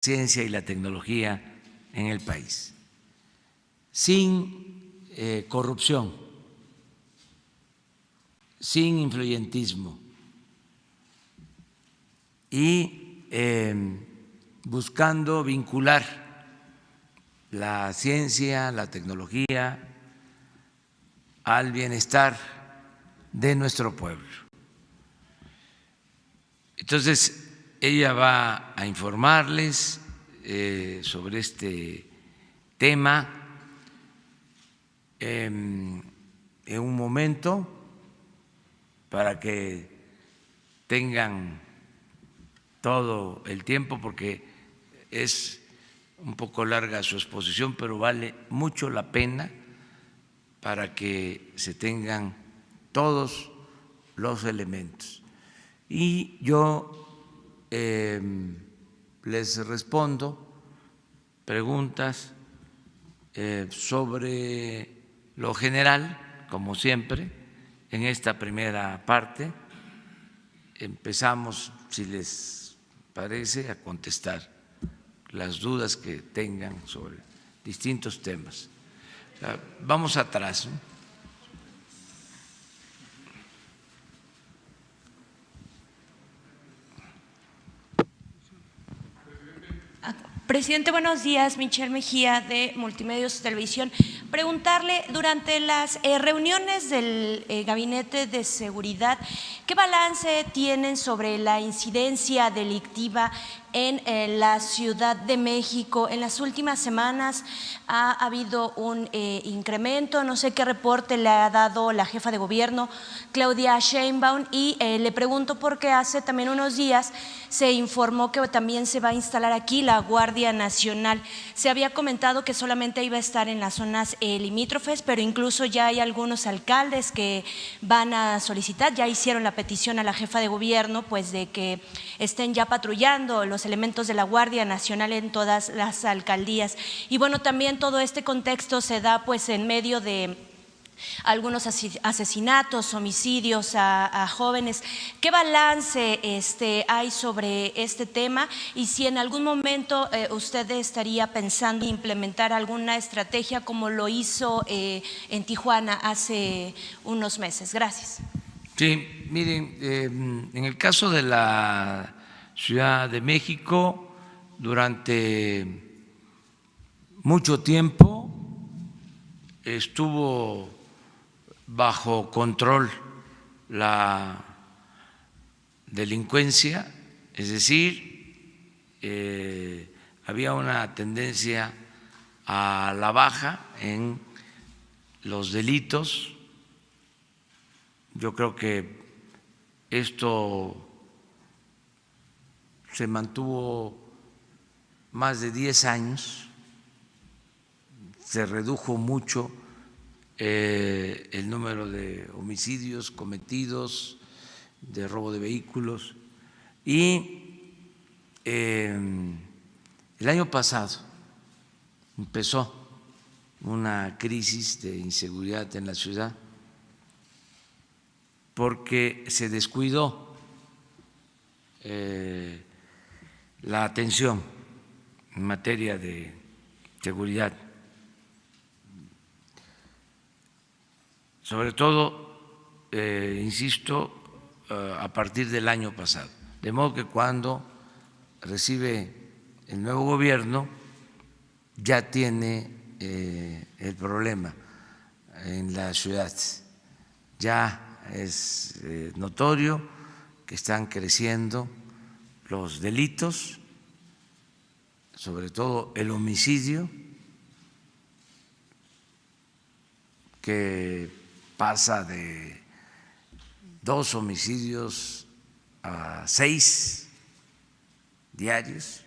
ciencia y la tecnología en el país, sin corrupción, sin influyentismo y buscando vincular la ciencia, la tecnología al bienestar de nuestro pueblo. Entonces, ella va a informarles sobre este tema en un momento para que tengan todo el tiempo, porque es un poco larga su exposición, pero vale mucho la pena para que se tengan todos los elementos. Y yo les respondo preguntas sobre lo general, como siempre, en esta primera parte. Empezamos, si les parece, a contestar las dudas que tengan sobre distintos temas. O sea, vamos atrás, ¿no? Presidente, buenos días. Michelle Mejía, de Multimedios Televisión. Preguntarle, durante las reuniones del Gabinete de Seguridad, ¿qué balance tienen sobre la incidencia delictiva en la Ciudad de México? En las últimas semanas ha habido un incremento, no sé qué reporte le ha dado la jefa de gobierno, Claudia Sheinbaum, y le pregunto porque hace también unos días se informó que también se va a instalar aquí la Guardia Nacional. Se había comentado que solamente iba a estar en las zonas limítrofes, pero incluso ya hay algunos alcaldes que van a solicitar, ya hicieron la petición a la jefa de gobierno, pues de que estén ya patrullando los elementos de la Guardia Nacional en todas las alcaldías. Y bueno, también todo este contexto se da pues en medio de algunos asesinatos, homicidios a jóvenes. ¿Qué balance hay sobre este tema? Y si en algún momento usted estaría pensando en implementar alguna estrategia como lo hizo en Tijuana hace unos meses. Gracias. Sí, miren, en el caso de la Ciudad de México, durante mucho tiempo estuvo bajo control la delincuencia, es decir, había una tendencia a la baja en los delitos. Yo creo que esto se mantuvo más de 10 años, se redujo mucho el número de homicidios cometidos, de robo de vehículos, y el año pasado empezó una crisis de inseguridad en la ciudad porque se descuidó la atención en materia de seguridad, sobre todo, insisto, a partir del año pasado. De modo que cuando recibe el nuevo gobierno ya tiene el problema en la ciudad. Ya es notorio que están creciendo los delitos, sobre todo el homicidio, que pasa de 2 homicidios a 6 diarios.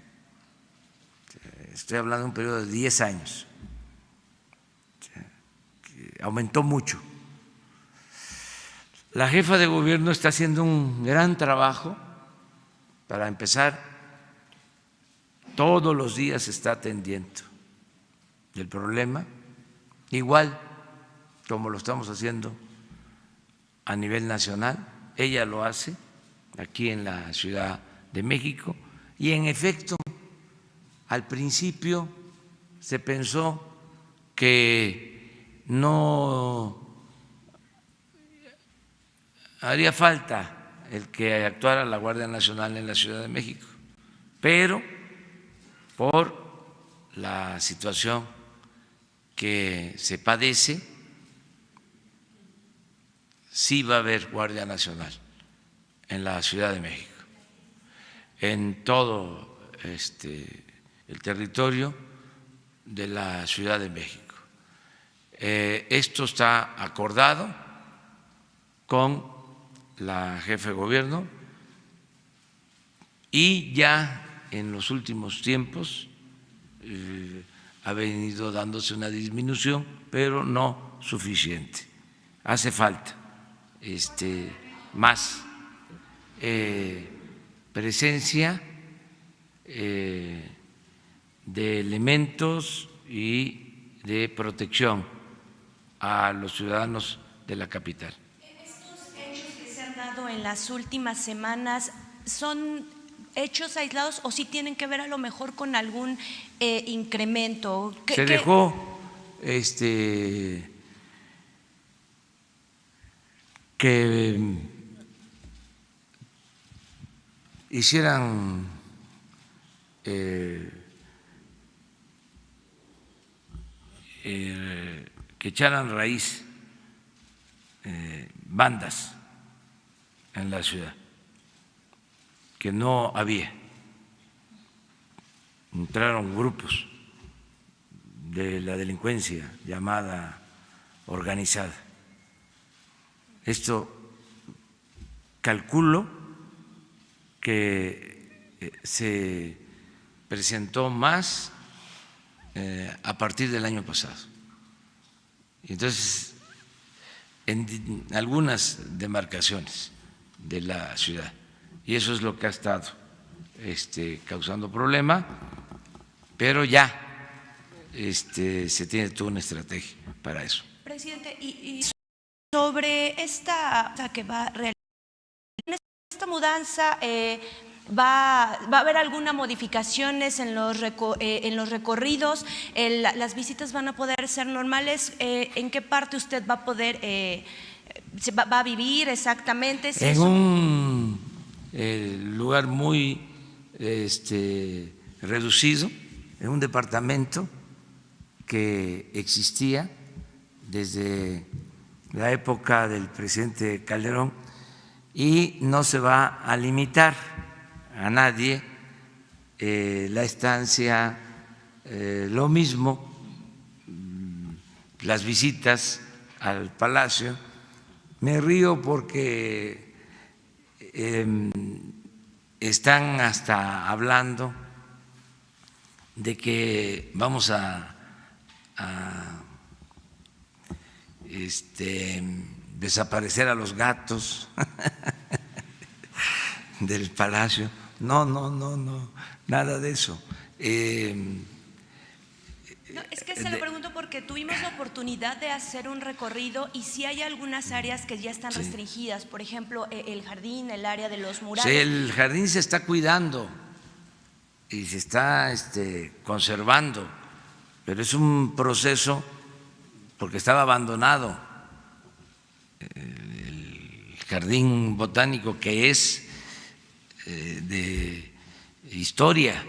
Estoy hablando de un periodo de 10 años, que aumentó mucho. La jefa de gobierno está haciendo un gran trabajo. Para empezar, todos los días está atendiendo el problema, igual como lo estamos haciendo a nivel nacional. Ella lo hace aquí en la Ciudad de México y en efecto al principio se pensó que no haría falta el que actuara la Guardia Nacional en la Ciudad de México, pero por la situación que se padece, sí va a haber Guardia Nacional en la Ciudad de México, en todo el territorio de la Ciudad de México. Esto está acordado con la jefe de gobierno y ya en los últimos tiempos ha venido dándose una disminución, pero no suficiente. Hace falta más presencia de elementos y de protección a los ciudadanos de la capital. ¿Estos hechos que se han dado en las últimas semanas son hechos aislados o sí tienen que ver a lo mejor con algún incremento? Se dejó que hicieran que echaran raíz bandas en la ciudad, que no había. Entraron grupos de la delincuencia llamada organizada. Esto calculo que se presentó más a partir del año pasado. Y entonces, en algunas demarcaciones de la ciudad. Y eso es lo que ha estado causando problema, pero ya se tiene toda una estrategia para eso. Presidente, y sobre esta que va a realizar esta mudanza, ¿va a haber alguna modificaciones en los recorridos? ¿Las visitas van a poder ser normales? ¿En qué parte usted va a poder, va a vivir exactamente? En un lugar muy reducido, en un departamento que existía desde la época del presidente Calderón, y no se va a limitar a nadie la estancia, lo mismo las visitas al Palacio. Me río porque están hasta hablando de que vamos a desaparecer a los gatos del Palacio. No, nada de eso. No, es que se lo pregunto porque tuvimos la oportunidad de hacer un recorrido y sí hay algunas áreas que ya están restringidas, por ejemplo, el jardín, el área de los murales. Sí, el jardín se está cuidando y se está conservando, pero es un proceso porque estaba abandonado el jardín botánico, que es de historia.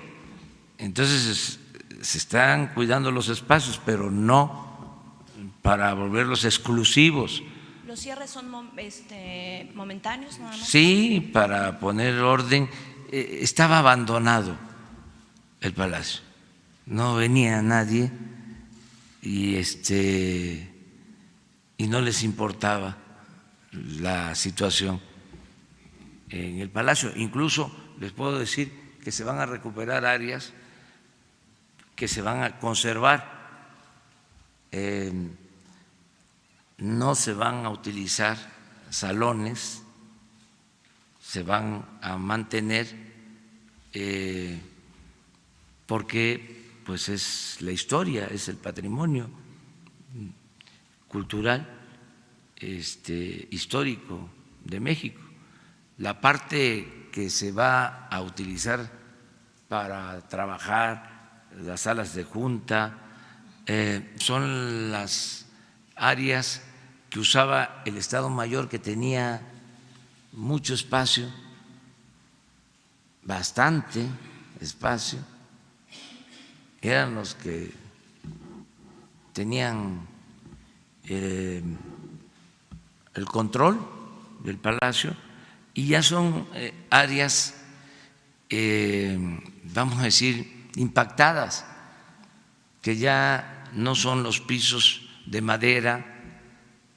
Entonces se están cuidando los espacios, pero no para volverlos exclusivos. ¿Los cierres son momentáneos nada más? Sí, para poner orden. Estaba abandonado el palacio, no venía nadie y no les importaba la situación en el palacio. Incluso les puedo decir que se van a recuperar áreas que se van a conservar, no se van a utilizar salones, se van a mantener porque pues es la historia, es el patrimonio cultural histórico de México. La parte que se va a utilizar para trabajar las salas de junta, son las áreas que usaba el Estado Mayor, que tenía mucho espacio, bastante espacio, eran los que tenían el control del palacio, y ya son áreas, vamos a decir, impactadas, que ya no son los pisos de madera.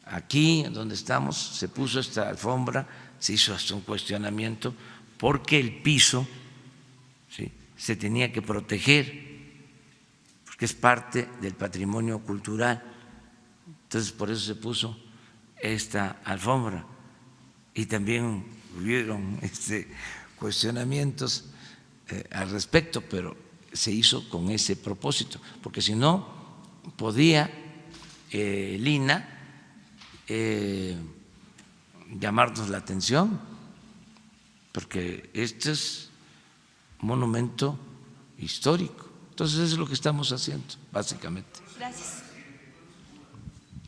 Aquí donde estamos se puso esta alfombra, se hizo hasta un cuestionamiento porque el piso, ¿sí?, se tenía que proteger, porque es parte del patrimonio cultural. Entonces por eso se puso esta alfombra, y también hubieron cuestionamientos al respecto, pero se hizo con ese propósito, porque si no podía Lina llamarnos la atención, porque este es un monumento histórico. Entonces eso es lo que estamos haciendo, básicamente. Gracias.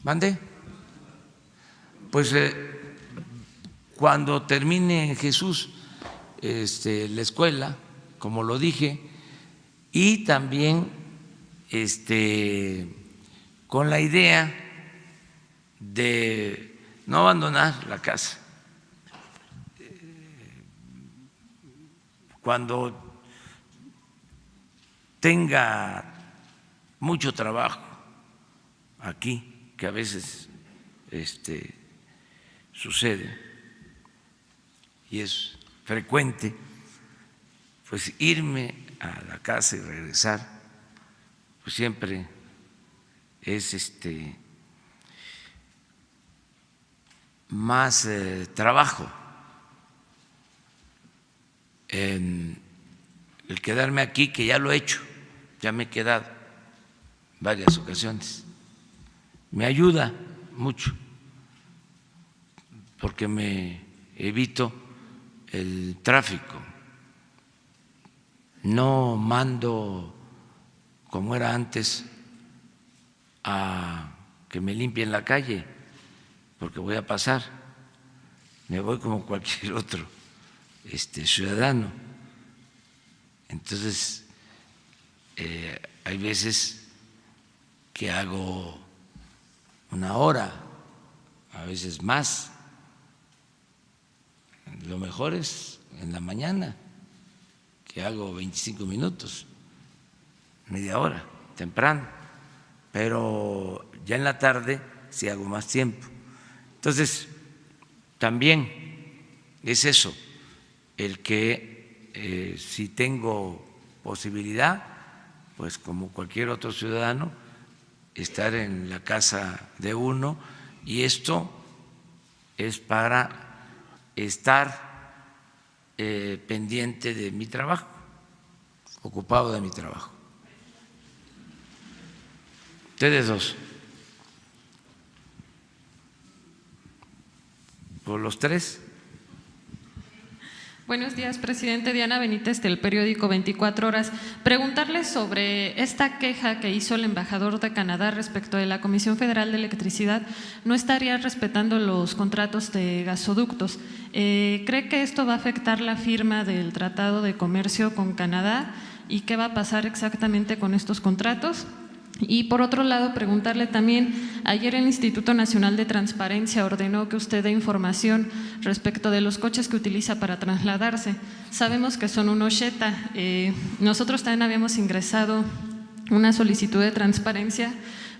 ¿Mande? Pues cuando termine Jesús la escuela, como lo dije, y también con la idea de no abandonar la casa. Cuando tenga mucho trabajo aquí, que a veces sucede y es frecuente, pues irme a la casa y regresar, pues siempre es más trabajo. El quedarme aquí, que ya lo he hecho, ya me he quedado varias ocasiones, me ayuda mucho, porque me evito el tráfico, no mando como era antes a que me limpien la calle, porque voy a pasar, me voy como cualquier otro ciudadano. Entonces hay veces que hago una hora, a veces más. Lo mejor es en la mañana, que hago 25 minutos, media hora, temprano, pero ya en la tarde sí hago más tiempo. Entonces, también es eso, el que si tengo posibilidad, pues como cualquier otro ciudadano, estar en la casa de uno, y esto es para estar pendiente de mi trabajo, ocupado de mi trabajo. Ustedes dos. ¿Por los tres? Buenos días, presidente. Diana Benítez, del periódico 24 Horas. Preguntarle sobre esta queja que hizo el embajador de Canadá respecto de la Comisión Federal de Electricidad. No estaría respetando los contratos de gasoductos. ¿Cree que esto va a afectar la firma del Tratado de Comercio con Canadá? ¿Y qué va a pasar exactamente con estos contratos? Y por otro lado, preguntarle también, ayer el Instituto Nacional de Transparencia ordenó que usted dé información respecto de los coches que utiliza para trasladarse. Sabemos que son un Jetta. Nosotros también habíamos ingresado una solicitud de transparencia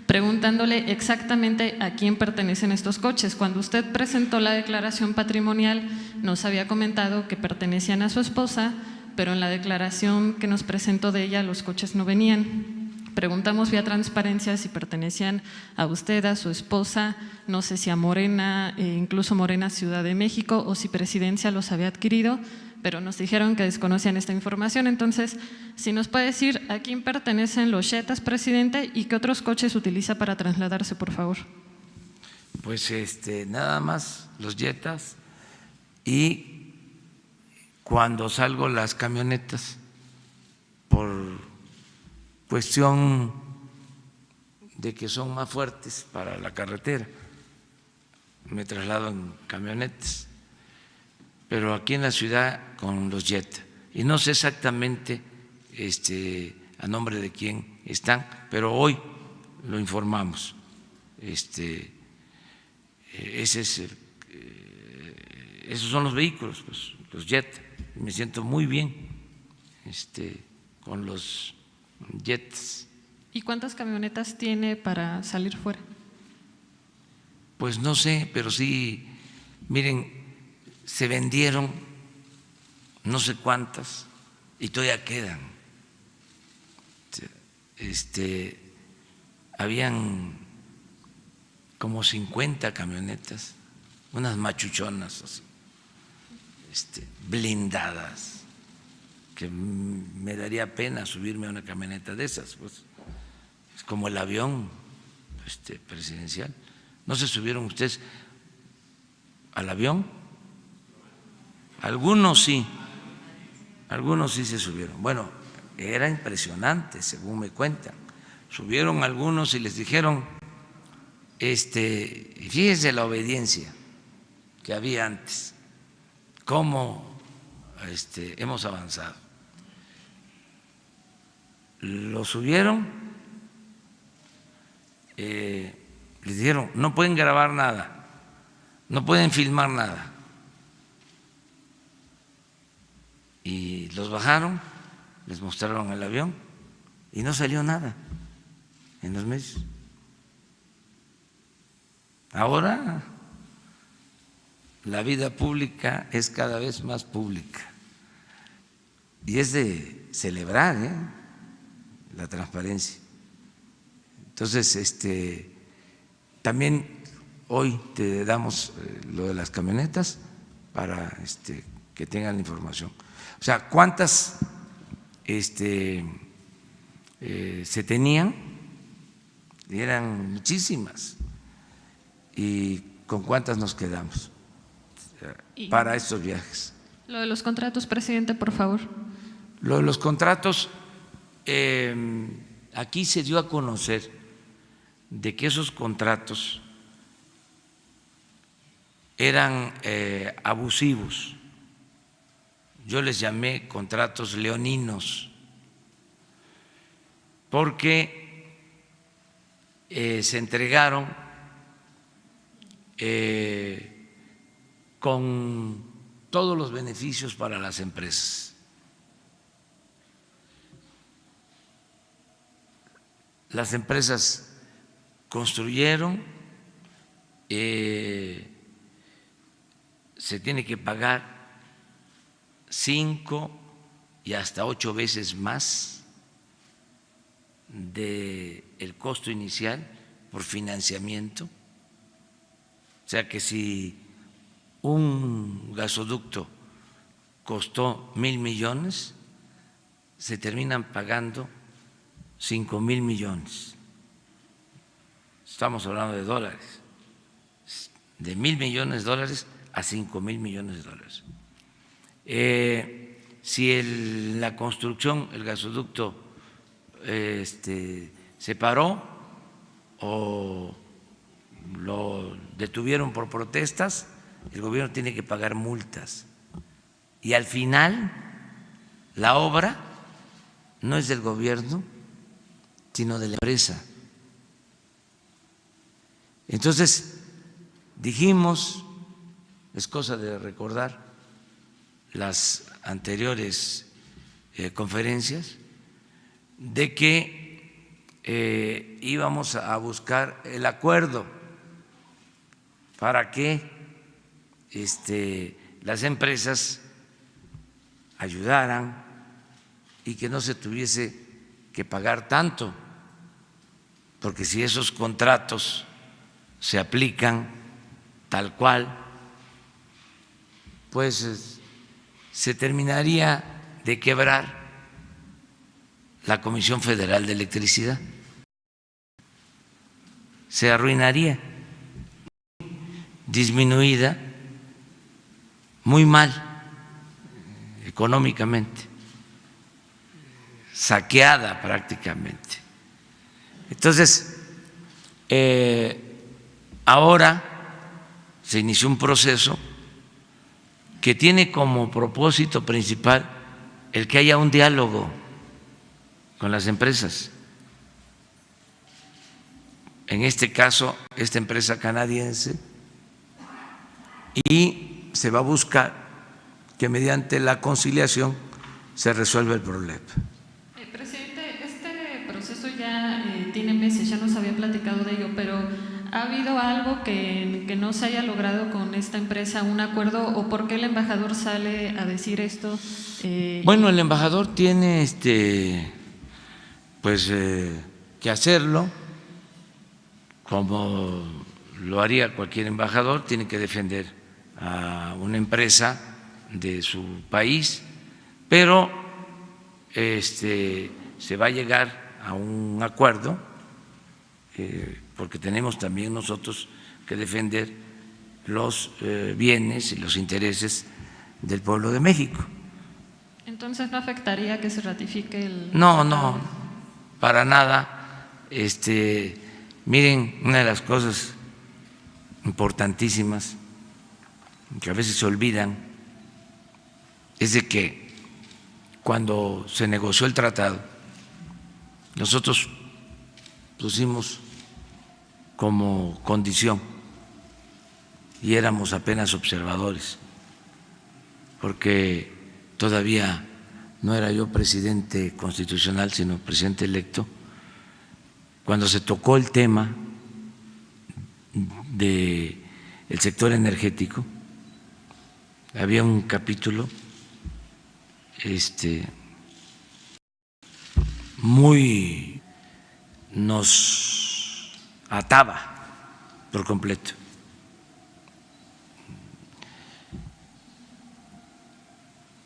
preguntándole exactamente a quién pertenecen estos coches. Cuando usted presentó la declaración patrimonial, nos había comentado que pertenecían a su esposa, pero en la declaración que nos presentó de ella los coches no venían. Preguntamos vía transparencia si pertenecían a usted, a su esposa, no sé si a Morena, incluso Morena Ciudad de México, o si Presidencia los había adquirido, pero nos dijeron que desconocían esta información. Entonces, si nos puede decir a quién pertenecen los Jettas, presidente, y qué otros coches utiliza para trasladarse, por favor. Pues nada más los Jettas, y cuando salgo las camionetas por cuestión de que son más fuertes para la carretera. Me traslado en camionetas, pero aquí en la ciudad con los Jetta. Y no sé exactamente a nombre de quién están, pero hoy lo informamos. Ese es esos son los vehículos, pues, los Jetta. Me siento muy bien con los Jettas. ¿Y cuántas camionetas tiene para salir fuera? Pues no sé, pero sí, miren, se vendieron no sé cuántas y todavía quedan. Habían como 50 camionetas, unas machuchonas así, blindadas, que me daría pena subirme a una camioneta de esas, pues es como el avión presidencial. ¿No se subieron ustedes al avión? Algunos sí se subieron. Bueno, era impresionante, según me cuentan. Subieron algunos y les dijeron, fíjense la obediencia que había antes, cómo hemos avanzado. Lo subieron, les dijeron, no pueden grabar nada, no pueden filmar nada. Y los bajaron, les mostraron el avión y no salió nada en los medios. Ahora la vida pública es cada vez más pública y es de celebrar la transparencia. Entonces, también hoy te damos lo de las camionetas para que tengan la información. O sea, ¿cuántas se tenían? Eran muchísimas. ¿Y con cuántas nos quedamos para estos viajes? Lo de los contratos, presidente, por favor. Lo de los contratos, aquí se dio a conocer de que esos contratos eran abusivos. Yo les llamé contratos leoninos, porque se entregaron con todos los beneficios para las empresas. Las empresas construyeron, se tiene que pagar 5 y hasta 8 veces más del costo inicial por financiamiento. O sea que si un gasoducto costó 1,000 millones, se terminan pagando 5,000 millones. Estamos hablando de dólares, de 1,000 millones de dólares a 5,000 millones de dólares. Si la construcción, el gasoducto se paró o lo detuvieron por protestas, el gobierno tiene que pagar multas. Y al final, la obra no es del gobierno, sino de la empresa. Entonces, dijimos, es cosa de recordar las anteriores conferencias, de que íbamos a buscar el acuerdo para que las empresas ayudaran y que no se tuviese que pagar tanto, porque si esos contratos se aplican tal cual, pues se terminaría de quebrar la Comisión Federal de Electricidad, se arruinaría, disminuida, muy mal económicamente, saqueada prácticamente. Entonces, ahora se inició un proceso que tiene como propósito principal el que haya un diálogo con las empresas. En este caso, esta empresa canadiense, y se va a buscar que mediante la conciliación se resuelva el problema. Presidente, este proceso ya tiene meses, ya nos había platicado de ello, pero ¿ha habido algo que no se haya logrado con esta empresa, un acuerdo, o por qué el embajador sale a decir esto? Bueno, el embajador tiene que hacerlo, como lo haría cualquier embajador, tiene que defender a una empresa de su país, pero se va a llegar a un acuerdo, porque tenemos también nosotros que defender los bienes y los intereses del pueblo de México. Entonces, ¿no afectaría que se ratifique el...? No, para nada. Miren, una de las cosas importantísimas que a veces se olvidan es de que cuando se negoció el tratado, nosotros pusimos como condición, y éramos apenas observadores, porque todavía no era yo presidente constitucional, sino presidente electo. Cuando se tocó el tema del sector energético, había un capítulo muy nos ataba por completo.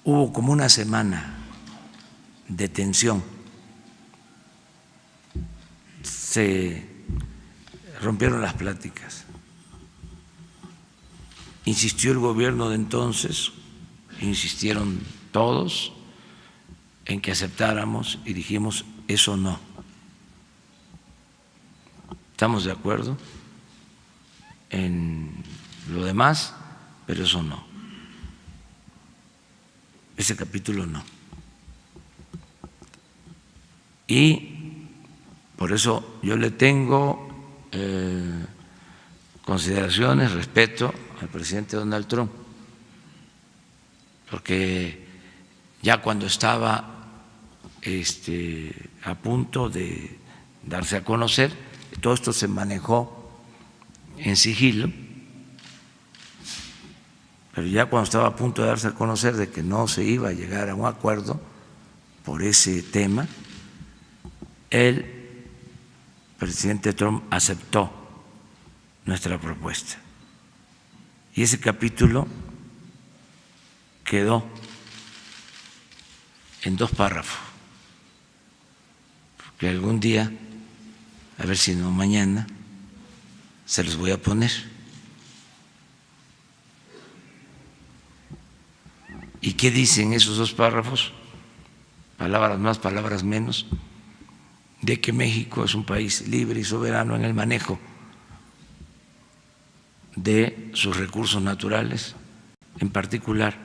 Hubo como una semana de tensión, se rompieron las pláticas, insistió el gobierno de entonces, insistieron todos en que aceptáramos y dijimos, eso no. Estamos de acuerdo en lo demás, pero eso no. Ese capítulo no. Y por eso yo le tengo consideraciones, respeto al presidente Donald Trump, porque ya cuando estaba a punto de darse a conocer, todo esto se manejó en sigilo, pero ya cuando estaba a punto de darse a conocer de que no se iba a llegar a un acuerdo por ese tema, el presidente Trump aceptó nuestra propuesta. Y ese capítulo quedó en 2 párrafos, porque algún día, a ver si no mañana, se los voy a poner. ¿Y qué dicen esos 2 párrafos? Palabras más, palabras menos, de que México es un país libre y soberano en el manejo de sus recursos naturales, en particular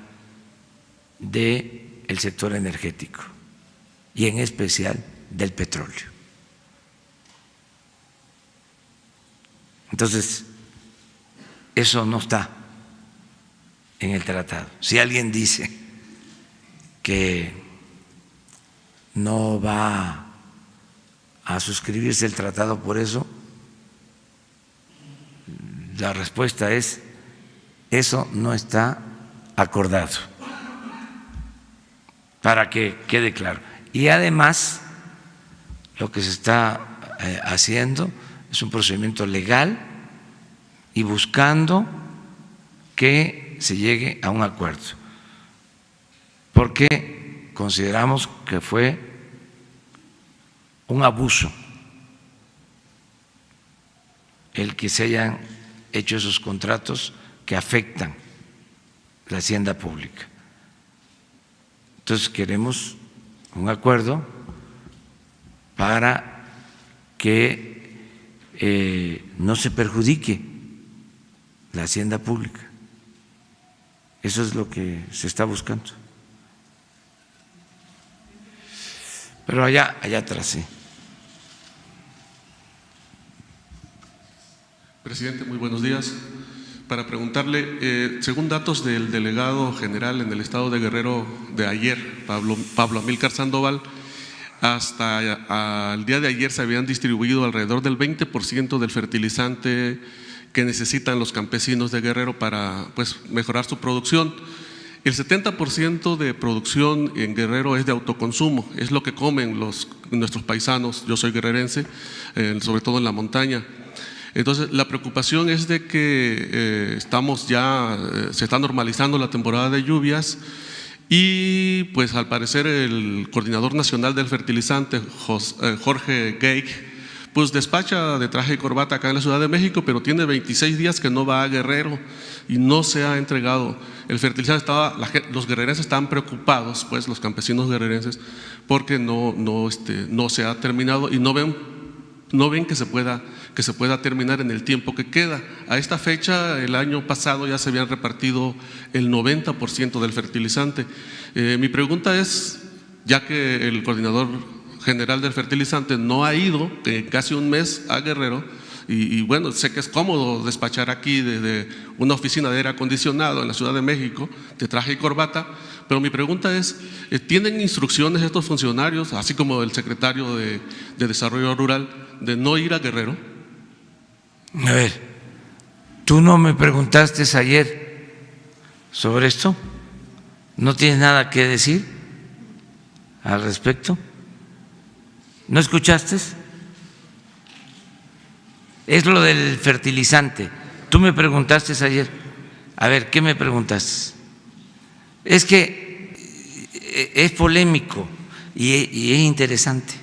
del sector energético y en especial del petróleo. Entonces, eso no está en el tratado. Si alguien dice que no va a suscribirse el tratado por eso, la respuesta es: eso no está acordado, para que quede claro. Y además, lo que se está haciendo es un procedimiento legal y buscando que se llegue a un acuerdo, porque consideramos que fue un abuso el que se hayan hecho esos contratos que afectan la hacienda pública. Entonces queremos un acuerdo para que no se perjudique la hacienda pública. Eso es lo que se está buscando. Pero allá atrás, sí. Presidente, muy buenos días. Para preguntarle, según datos del delegado general en el estado de Guerrero de ayer, Pablo Amílcar Sandoval, hasta el día de ayer se habían distribuido alrededor del 20% del fertilizante que necesitan los campesinos de Guerrero para mejorar su producción. El 70% de producción en Guerrero es de autoconsumo, es lo que comen nuestros paisanos. Yo soy guerrerense, sobre todo en la montaña. Entonces, la preocupación es de que se está normalizando la temporada de lluvias y pues al parecer el coordinador nacional del fertilizante, Jorge Geig, pues despacha de traje y corbata acá en la Ciudad de México, pero tiene 26 días que no va a Guerrero y no se ha entregado el fertilizante. Los guerrerenses están preocupados, pues los campesinos guerrerenses, porque no se ha terminado y no ven que se pueda terminar en el tiempo que queda. A esta fecha, el año pasado ya se habían repartido el 90% del fertilizante. Mi pregunta es, ya que el coordinador general del fertilizante no ha ido casi un mes a Guerrero, y bueno, sé que es cómodo despachar aquí desde una oficina de aire acondicionado en la Ciudad de México, de traje y corbata, pero mi pregunta es, ¿tienen instrucciones estos funcionarios, así como el secretario de Desarrollo Rural, de no ir a Guerrero? A ver, ¿tú no me preguntaste ayer sobre esto? ¿No tienes nada que decir al respecto? ¿No escuchaste? Es lo del fertilizante. Tú me preguntaste ayer. A ver, ¿qué me preguntaste? Es que es polémico y es interesante,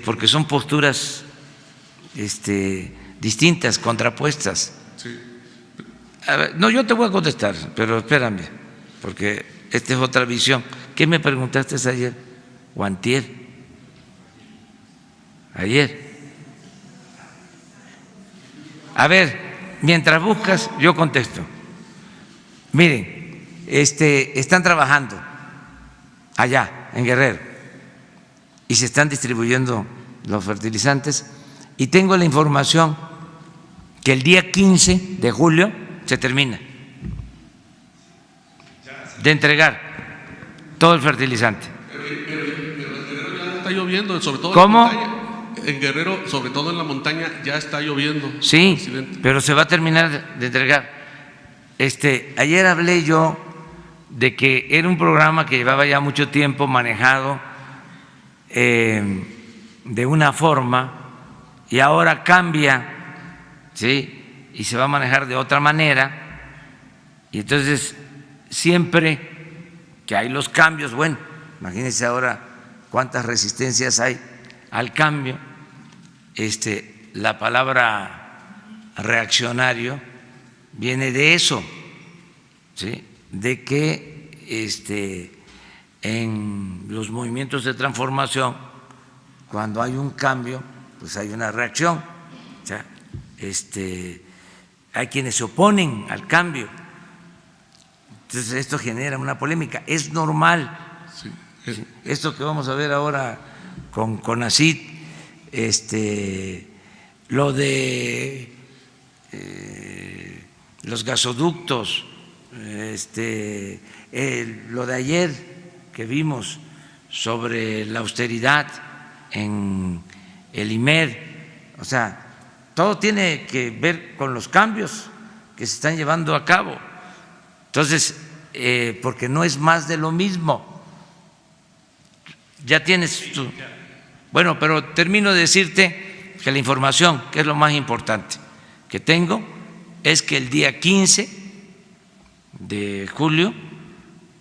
porque son posturas distintas, contrapuestas. Sí. A ver, no, yo te voy a contestar, pero espérame, porque esta es otra visión. ¿Qué me preguntaste ayer o antier? Ayer. A ver, mientras buscas, yo contesto. Miren, están trabajando allá en Guerrero y se están distribuyendo los fertilizantes y tengo la información que el día 15 de julio se termina de entregar todo el fertilizante. Pero en Guerrero ya está lloviendo, sobre todo ¿Cómo? en la montaña. En Guerrero, sobre todo en la montaña, ya está lloviendo. Sí, presidente. pero se va a terminar de entregar. Ayer hablé yo de que era un programa que llevaba ya mucho tiempo manejado de una forma y ahora cambia, ¿sí? Y se va a manejar de otra manera. Y entonces, siempre que hay los cambios, bueno, imagínense ahora cuántas resistencias hay al cambio. La palabra reaccionario viene de eso, ¿sí? De que en los movimientos de transformación, cuando hay un cambio, pues hay una reacción. O sea, hay quienes se oponen al cambio. Entonces esto genera una polémica. Es normal. Sí. ¿Sí? Esto que vamos a ver ahora con CONACYT, lo de los gasoductos, lo de ayer que vimos sobre la austeridad en el IMED, o sea, todo tiene que ver con los cambios que se están llevando a cabo. Entonces, porque no es más de lo mismo. Ya tienes tu… Bueno, pero termino de decirte que la información, que es lo más importante que tengo, es que el día 15 de julio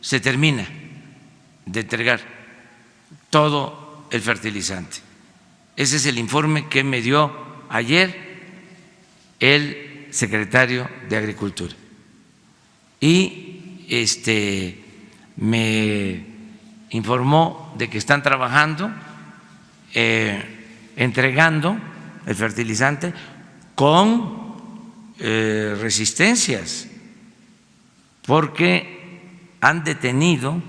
se termina de entregar todo el fertilizante. Ese es el informe que me dio ayer el secretario de Agricultura. Y me informó de que están trabajando entregando el fertilizante con resistencias, porque han detenido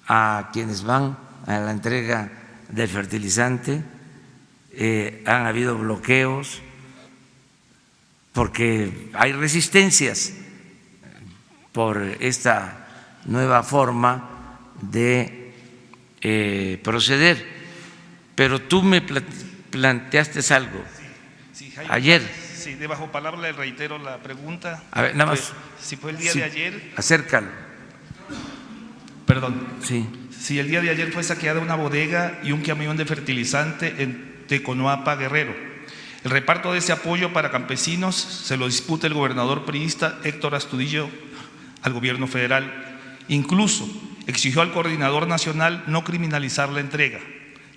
a quienes van a la entrega del fertilizante, han habido bloqueos, porque hay resistencias por esta nueva forma de proceder. Pero tú me planteaste algo Jaime, ayer. Sí, de bajo palabra le reitero la pregunta. A ver, nada más. Si fue el día de ayer. Acércalo. Perdón. Sí. Si el día de ayer fue saqueada una bodega y un camión de fertilizante en Teconoapa, Guerrero. El reparto de ese apoyo para campesinos se lo disputa el gobernador priista Héctor Astudillo al gobierno federal. Incluso exigió al coordinador nacional no criminalizar la entrega.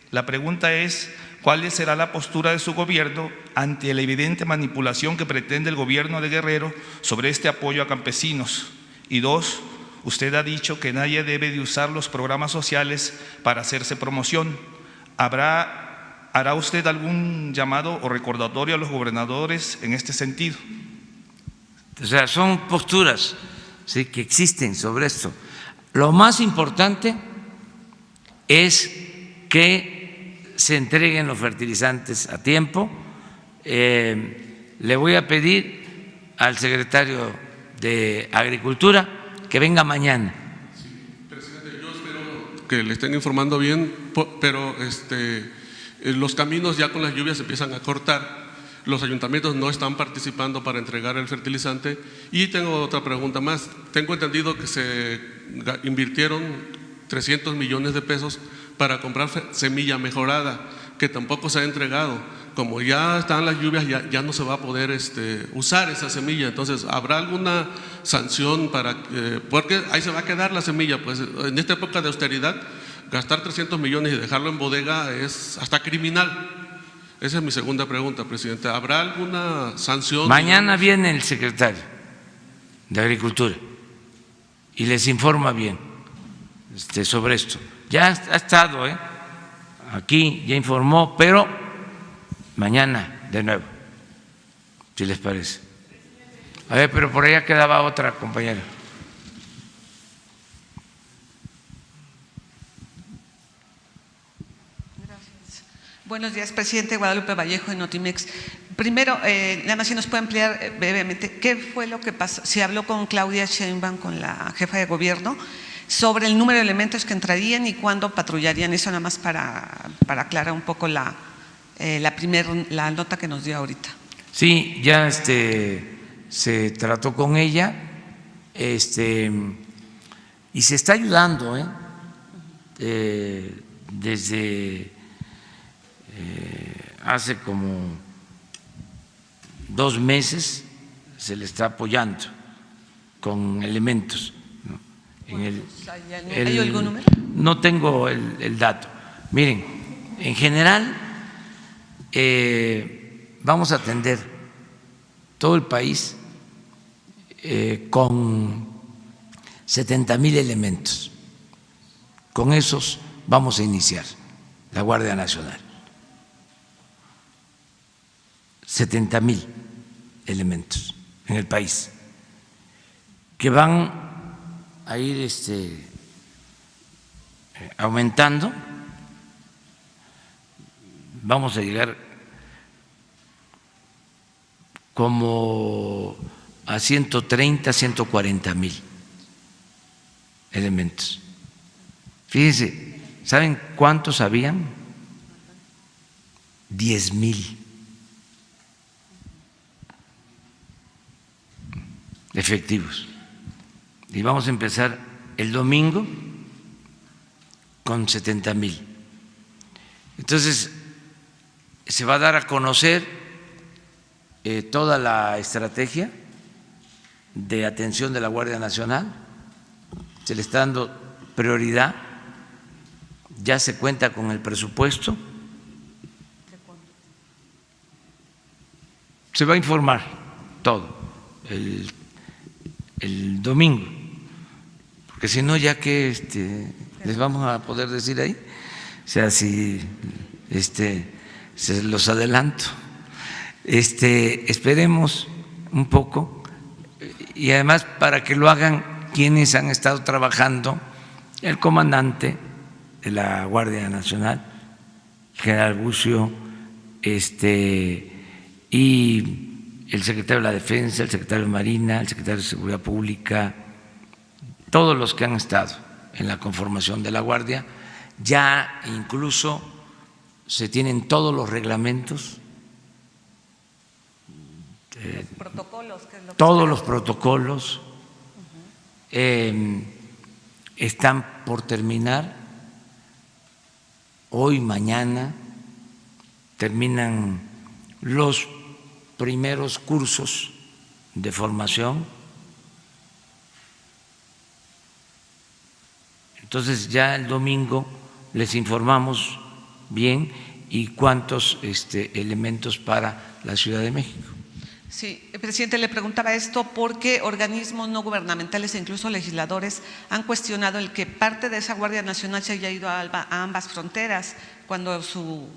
La pregunta es, ¿cuál será la postura de su gobierno ante la evidente manipulación que pretende el gobierno de Guerrero sobre este apoyo a campesinos? Y dos, usted ha dicho que nadie debe de usar los programas sociales para hacerse promoción. ¿Hará usted algún llamado o recordatorio a los gobernadores en este sentido? O sea, son posturas, ¿sí?, que existen sobre esto. Lo más importante es que se entreguen los fertilizantes a tiempo. Le voy a pedir al secretario de Agricultura que venga mañana. Sí, presidente, yo espero que le estén informando bien, pero los caminos ya con las lluvias se empiezan a cortar. Los ayuntamientos no están participando para entregar el fertilizante. Y tengo otra pregunta más. Tengo entendido que se invirtieron 300 millones de pesos para comprar semilla mejorada, que tampoco se ha entregado. Como ya están las lluvias, ya no se va a poder usar esa semilla. Entonces, ¿habrá alguna sanción para porque ahí se va a quedar la semilla? Pues en esta época de austeridad, gastar 300 millones y dejarlo en bodega es hasta criminal. Esa es mi segunda pregunta, presidente. ¿Habrá alguna sanción? Mañana viene el secretario de Agricultura y les informa bien sobre esto. Ya ha estado aquí, ya informó, pero mañana de nuevo, si les parece. A ver, pero por allá quedaba otra compañera. Buenos días, presidente. Guadalupe Vallejo, de Notimex. Primero, nada más si nos puede ampliar brevemente, ¿qué fue lo que pasó? Se habló con Claudia Sheinbaum, con la jefa de gobierno, sobre el número de elementos que entrarían y cuándo patrullarían. Eso nada más para aclarar un poco la nota que nos dio ahorita. Sí, ya se trató con ella y se está ayudando desde hace como 2 meses se le está apoyando con elementos, ¿no? ¿Hay algún número? No tengo el dato. Miren, en general vamos a atender todo el país con 70,000 elementos. Con esos vamos a iniciar la Guardia Nacional. 70,000 elementos en el país que van a ir aumentando. Vamos a llegar como a 130, 140,000 elementos. Fíjense, ¿saben cuántos habían? 10,000 efectivos. Y vamos a empezar el domingo con 70,000. Entonces, se va a dar a conocer toda la estrategia de atención de la Guardia Nacional. Se le está dando prioridad. Ya se cuenta con el presupuesto. Se va a informar todo el domingo, porque si no, ya que les vamos a poder decir ahí. sea, si se los adelanto. Esperemos un poco y además para que lo hagan quienes han estado trabajando, el comandante de la Guardia Nacional, general Bucio, y el secretario de la Defensa, el secretario de Marina, el secretario de Seguridad Pública, todos los que han estado en la conformación de la Guardia. Ya incluso se tienen todos los reglamentos, protocolos, ¿qué es lo que todos está? los protocolos están por terminar. Hoy, mañana, terminan los primeros cursos de formación. Entonces ya el domingo les informamos bien y cuántos elementos para la Ciudad de México. Sí, presidente, le preguntaba esto porque organismos no gubernamentales e incluso legisladores han cuestionado el que parte de esa Guardia Nacional se haya ido a ambas fronteras cuando su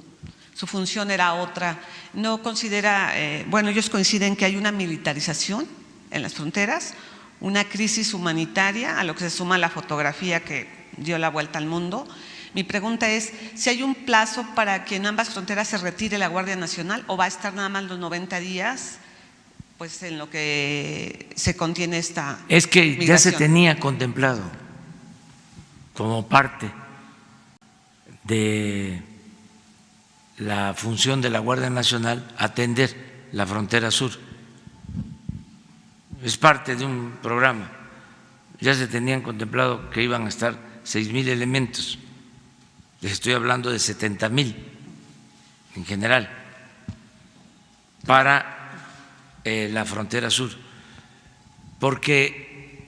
función era otra. ¿No considera, bueno, ellos coinciden que hay una militarización en las fronteras, una crisis humanitaria, a lo que se suma la fotografía que dio la vuelta al mundo? Mi pregunta es si hay un plazo para que en ambas fronteras se retire la Guardia Nacional o va a estar nada más los 90 días pues en lo que se contiene esta Es que ya migración. se tenía contemplado como parte de la función de la Guardia Nacional atender la frontera sur. Es parte de un programa. Ya se tenían contemplado que iban a estar 6,000 elementos. Les estoy hablando de 70,000 en general para la frontera sur, porque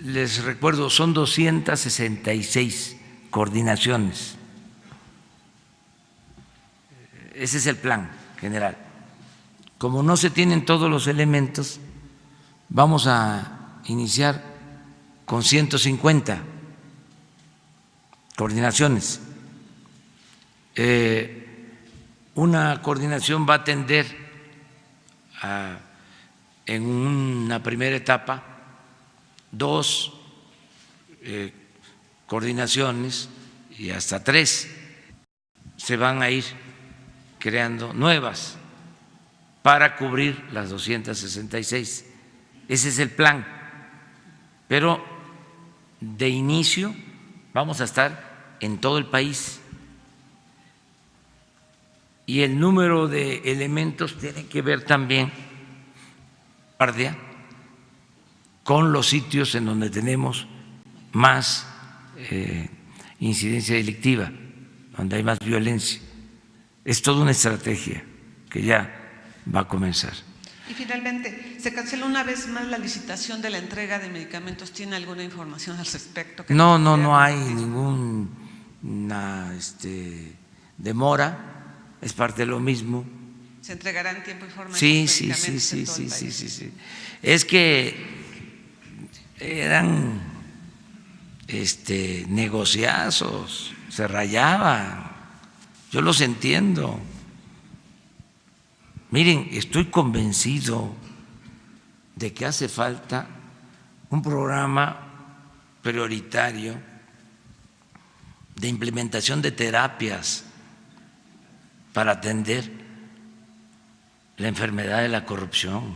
les recuerdo, son 266 coordinaciones. Ese es el plan general. Como no se tienen todos los elementos, vamos a iniciar con 150 coordinaciones. Una coordinación va a atender en una primera etapa 2 coordinaciones y hasta 3 se van a ir creando nuevas para cubrir las 266. Ese es el plan, pero de inicio vamos a estar en todo el país y el número de elementos tiene que ver también, guardia, con los sitios en donde tenemos más incidencia delictiva, donde hay más violencia. Es toda una estrategia que ya va a comenzar. Y finalmente, se canceló una vez más la licitación de la entrega de medicamentos. ¿Tiene alguna información al respecto? No hay ninguna demora, es parte de lo mismo. ¿Se entregará en tiempo y forma? Sí. esos medicamentos en todo el país? Es que eran negociazos, se rayaban. Yo los entiendo. Miren, estoy convencido de que hace falta un programa prioritario de implementación de terapias para atender la enfermedad de la corrupción.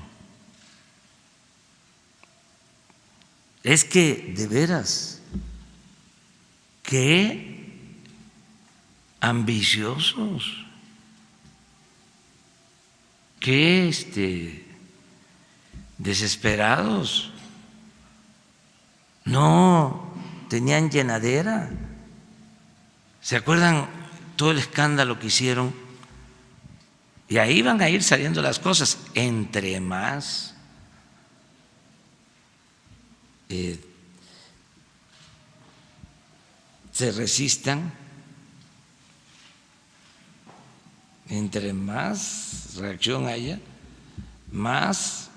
Es que, de veras, qué ambiciosos, qué desesperados, no tenían llenadera. ¿Se acuerdan todo el escándalo que hicieron? Y ahí van a ir saliendo las cosas. Entre más se resistan, entre más reacción haya, más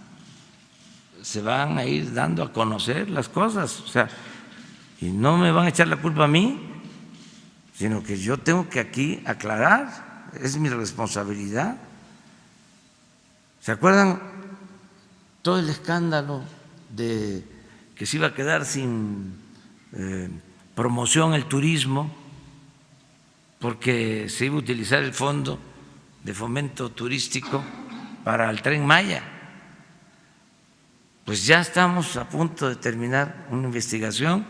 se van a ir dando a conocer las cosas. O sea, y no me van a echar la culpa a mí sino que yo tengo que aquí aclarar, es mi responsabilidad. ¿Se acuerdan todo el escándalo de que se iba a quedar sin promoción el turismo porque se iba a utilizar el fondo de fomento turístico para el Tren Maya? Pues ya estamos a punto de terminar una investigación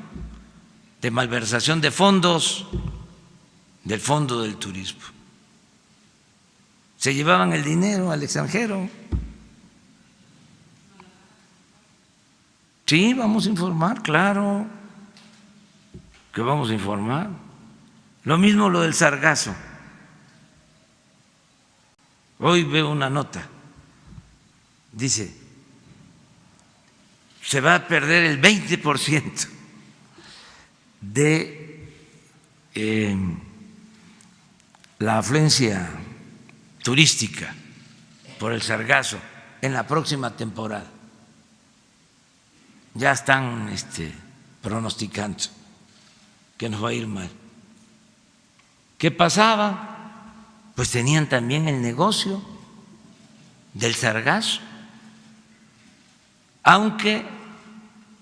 de malversación de fondos del Fondo del Turismo. Se llevaban el dinero al extranjero. Sí, vamos a informar, claro que vamos a informar. Lo mismo lo del sargazo. Hoy veo una nota, dice, se va a perder el 20% de la afluencia turística por el sargazo en la próxima temporada. Ya están pronosticando que nos va a ir mal. ¿Qué pasaba? Pues tenían también el negocio del sargazo. Aunque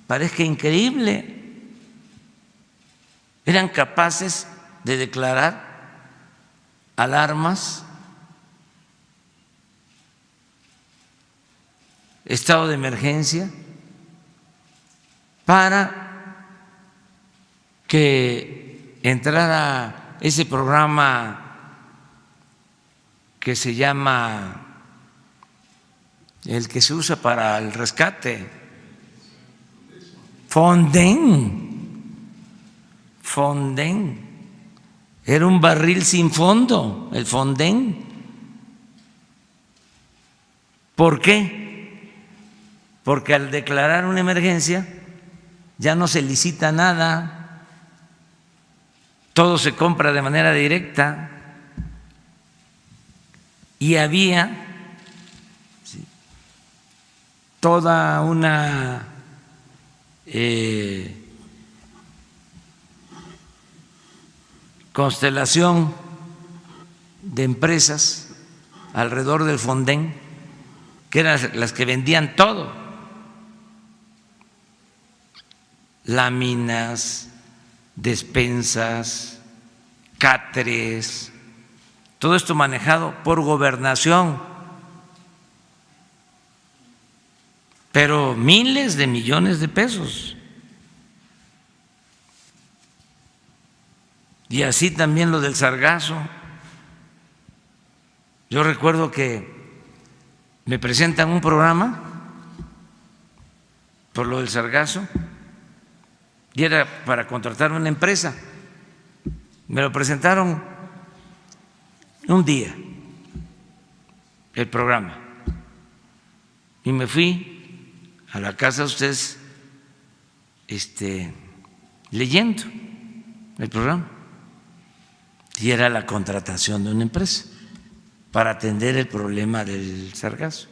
parezca increíble, eran capaces de declarar alarmas, estado de emergencia, para que entrara ese programa que se llama, el que se usa para el rescate, Fonden. Era un barril sin fondo, el Fonden. ¿Por qué? Porque al declarar una emergencia ya no se licita nada, todo se compra de manera directa. Y había toda una constelación de empresas alrededor del Fonden, que eran las que vendían todo, láminas, despensas, cáteres, todo esto manejado por Gobernación, pero miles de millones de pesos. Y así también lo del sargazo. Yo recuerdo que me presentan un programa por lo del sargazo y era para contratar una empresa. Me lo presentaron un día, el programa, y me fui a la casa de ustedes leyendo el programa. Y era la contratación de una empresa para atender el problema del sargazo.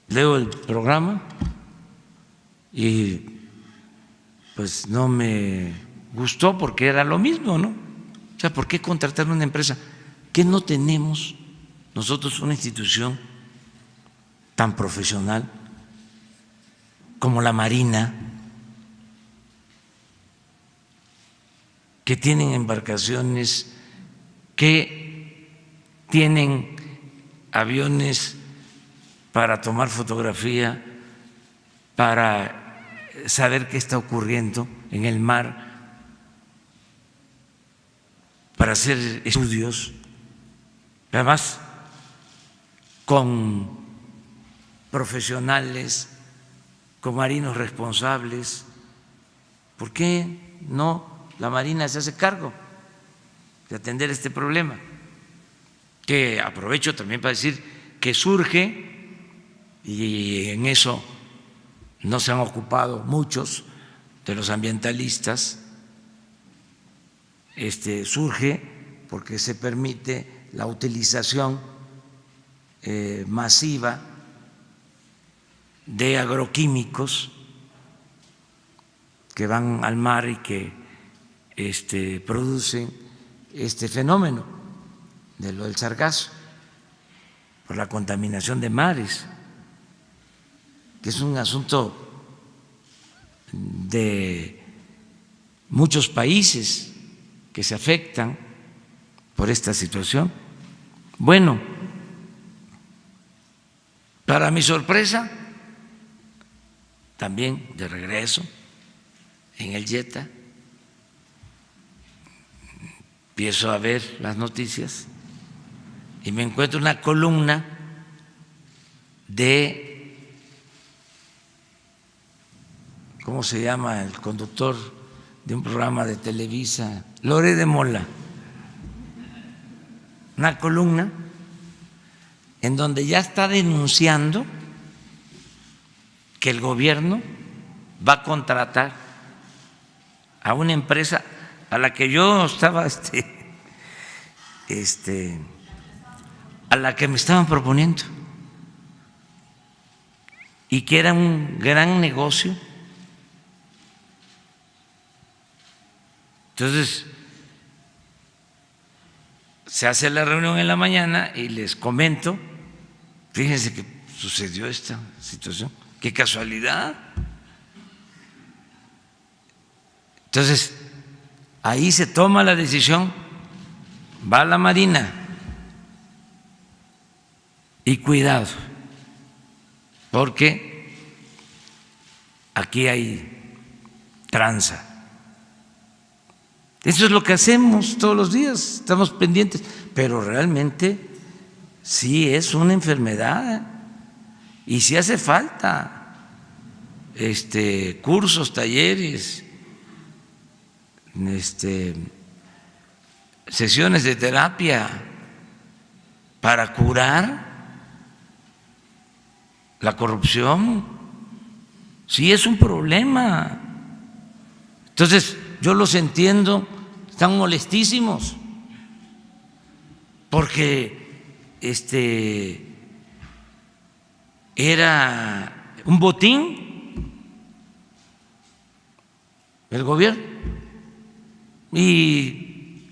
Leo el programa y pues no me gustó porque era lo mismo, ¿no? O sea, ¿por qué contratar una empresa? ¿Que no tenemos nosotros una institución tan profesional como la Marina, que tienen embarcaciones, que tienen aviones para tomar fotografía, para saber qué está ocurriendo en el mar, para hacer estudios, además con profesionales, con marinos responsables? ¿Por qué no la Marina se hace cargo de atender este problema? Que aprovecho también para decir que surge, y en eso no se han ocupado muchos de los ambientalistas, surge porque se permite la utilización masiva de agroquímicos que van al mar y que producen este fenómeno de lo del sargazo por la contaminación de mares, que es un asunto de muchos países que se afectan por esta situación. Bueno, para mi sorpresa, también de regreso en el Jetta, empiezo a ver las noticias y me encuentro una columna de, ¿cómo se llama el conductor de un programa de Televisa? Lore de Mola. Una columna en donde ya está denunciando que el gobierno va a contratar a una empresa a la que yo estaba, a la que me estaban proponiendo, y que era un gran negocio. Entonces, se hace la reunión en la mañana y les comento, fíjense que sucedió esta situación, qué casualidad. Entonces, ahí se toma la decisión, va a la Marina y cuidado, porque aquí hay tranza. Eso es lo que hacemos todos los días, estamos pendientes, pero realmente sí es una enfermedad y sí hace falta cursos, talleres, sesiones de terapia para curar la corrupción. Sí es un problema. Entonces, yo los entiendo, están molestísimos porque era un botín el gobierno y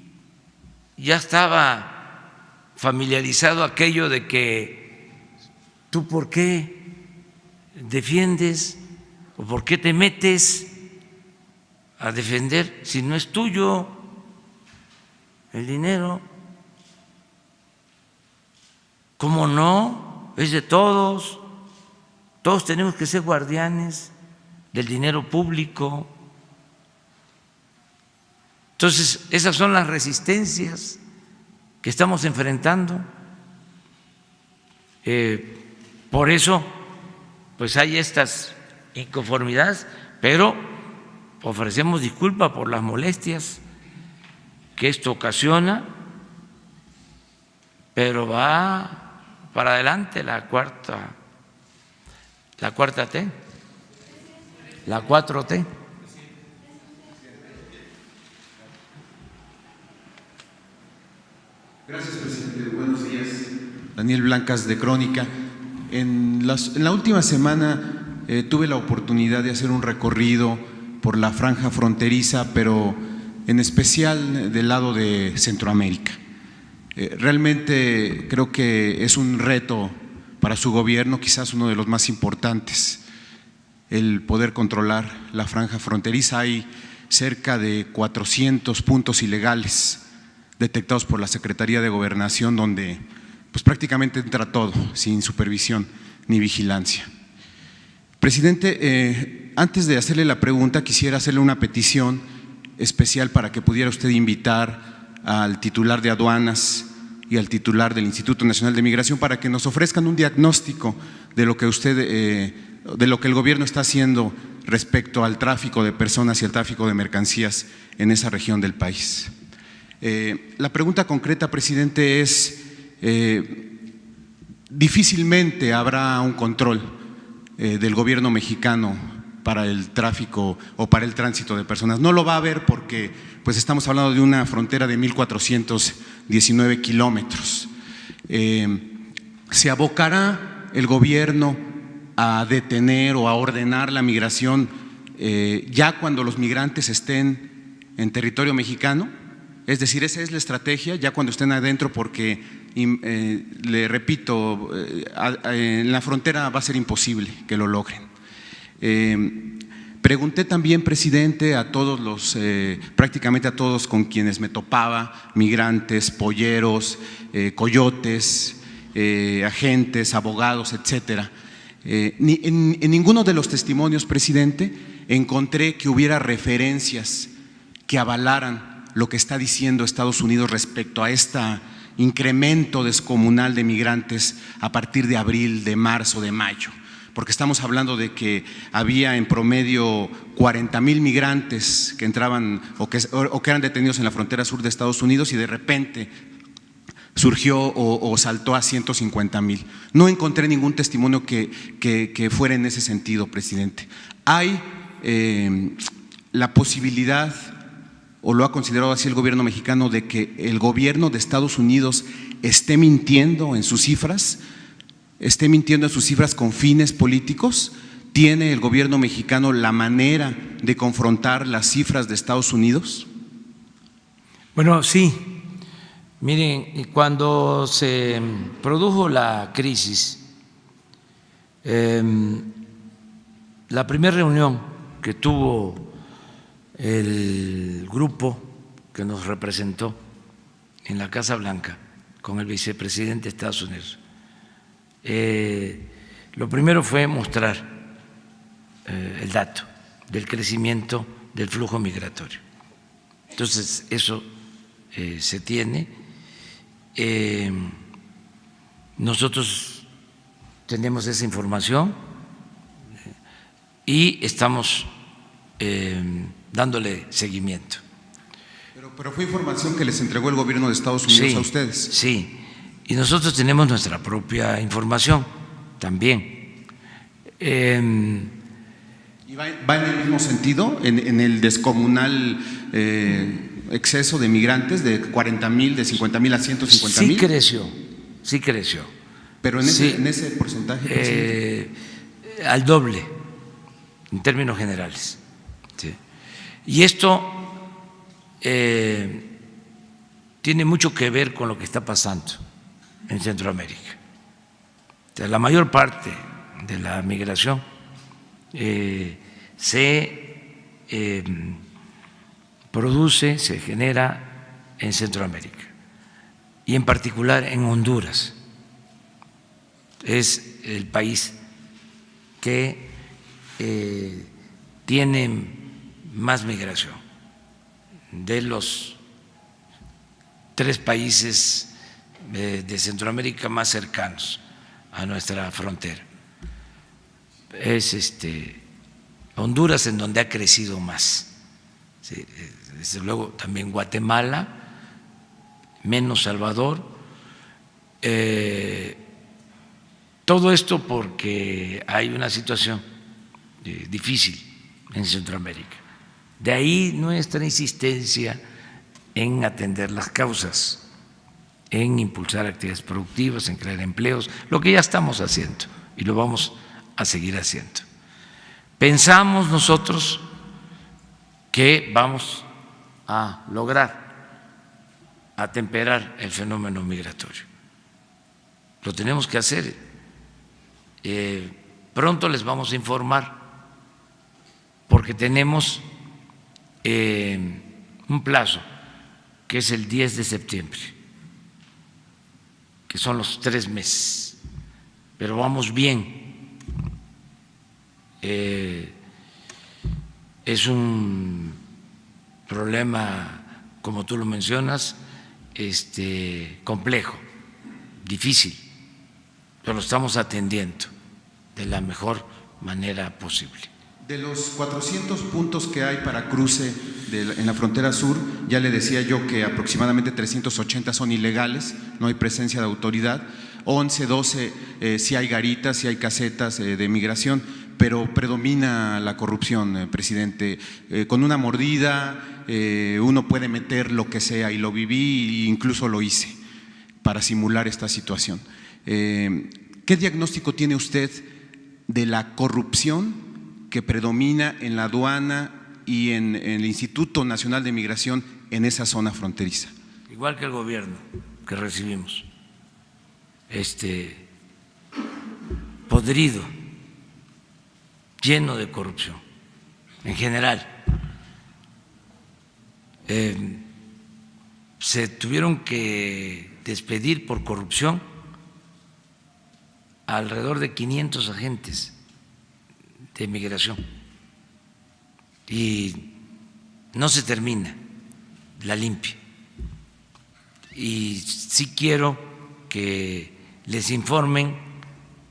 ya estaba familiarizado aquello de que tú por qué defiendes o por qué te metes a defender si no es tuyo el dinero. ¿Cómo no? Es de todos. Todos tenemos que ser guardianes del dinero público. Entonces, esas son las resistencias que estamos enfrentando. Por eso, pues hay estas inconformidades, pero ofrecemos disculpas por las molestias que esto ocasiona, pero va para adelante la cuarta T, la 4T. Gracias, presidente. Buenos días. Daniel Blancas, de Crónica. En la última semana tuve la oportunidad de hacer un recorrido por la franja fronteriza, pero en especial del lado de Centroamérica. Realmente creo que es un reto para su gobierno, quizás uno de los más importantes, el poder controlar la franja fronteriza. Hay cerca de 400 puntos ilegales detectados por la Secretaría de Gobernación, donde pues prácticamente entra todo, sin supervisión ni vigilancia. Presidente, antes de hacerle la pregunta, quisiera hacerle una petición especial para que pudiera usted invitar al titular de aduanas y al titular del Instituto Nacional de Migración para que nos ofrezcan un diagnóstico de lo que de lo que el gobierno está haciendo respecto al tráfico de personas y al tráfico de mercancías en esa región del país. La pregunta concreta, presidente, es difícilmente habrá un control del gobierno mexicano para el tráfico o para el tránsito de personas. No lo va a haber porque pues estamos hablando de una frontera de 1,419 kilómetros. ¿Se abocará el gobierno a detener o a ordenar la migración ya cuando los migrantes estén en territorio mexicano, es decir, esa es la estrategia, ya cuando estén adentro, porque le repito, en la frontera va a ser imposible que lo logren. Pregunté también, presidente, a todos prácticamente a todos con quienes me topaba, migrantes, polleros, coyotes, agentes, abogados, etcétera. En ninguno de los testimonios, presidente, encontré que hubiera referencias que avalaran lo que está diciendo Estados Unidos respecto a este incremento descomunal de migrantes a partir de abril, de marzo, de mayo. Porque estamos hablando de que había en promedio 40,000 migrantes que entraban o que eran detenidos en la frontera sur de Estados Unidos, y de repente surgió o saltó a 150,000. No encontré ningún testimonio que fuera en ese sentido, presidente. ¿Hay la posibilidad, o lo ha considerado así el gobierno mexicano, de que el gobierno de Estados Unidos esté mintiendo en sus cifras? ¿Esté mintiendo en sus cifras con fines políticos? ¿Tiene el gobierno mexicano la manera de confrontar las cifras de Estados Unidos? Bueno, sí. Miren, cuando se produjo la crisis, la primera reunión que tuvo el grupo que nos representó en la Casa Blanca con el vicepresidente de Estados Unidos, lo primero fue mostrar el dato del crecimiento del flujo migratorio. Entonces, eso se tiene. Nosotros tenemos esa información y estamos dándole seguimiento. Pero fue información que les entregó el gobierno de Estados Unidos a ustedes. Sí. Y nosotros tenemos nuestra propia información también. ¿Y va en el mismo sentido, en el descomunal exceso de migrantes de 40,000, de 50,000 a 150,000? Sí creció. Pero en ese porcentaje, presidente. Al doble, en términos generales. Sí. Y esto tiene mucho que ver con lo que está pasando en Centroamérica. O sea, la mayor parte de la migración se produce, se genera en Centroamérica y en particular en Honduras. Es el país que tiene más migración de los 3 países de Centroamérica más cercanos a nuestra frontera. Es Honduras, en donde ha crecido más. Sí, desde luego también Guatemala, menos Salvador. Todo esto porque hay una situación difícil en Centroamérica. De ahí nuestra insistencia en atender las causas, en impulsar actividades productivas, en crear empleos, lo que ya estamos haciendo y lo vamos a seguir haciendo. Pensamos nosotros que vamos a lograr atemperar el fenómeno migratorio. Lo tenemos que hacer. Pronto les vamos a informar, porque tenemos un plazo que es el 10 de septiembre, que son los 3 meses, pero vamos bien. Es un problema, como tú lo mencionas, complejo, difícil, pero lo estamos atendiendo de la mejor manera posible. De los 400 puntos que hay para cruce en la frontera sur, ya le decía yo que aproximadamente 380 son ilegales, no hay presencia de autoridad. 11, 12 sí hay garitas, sí hay casetas de migración, pero predomina la corrupción, presidente. Con una mordida uno puede meter lo que sea, y lo viví e incluso lo hice para simular esta situación. ¿Qué diagnóstico tiene usted de la corrupción que predomina en la aduana y en el Instituto Nacional de Migración en esa zona fronteriza? Igual que el gobierno que recibimos, podrido, lleno de corrupción en general. Se tuvieron que despedir por corrupción alrededor de 500 agentes de migración y no se termina la limpia. Y sí quiero que les informen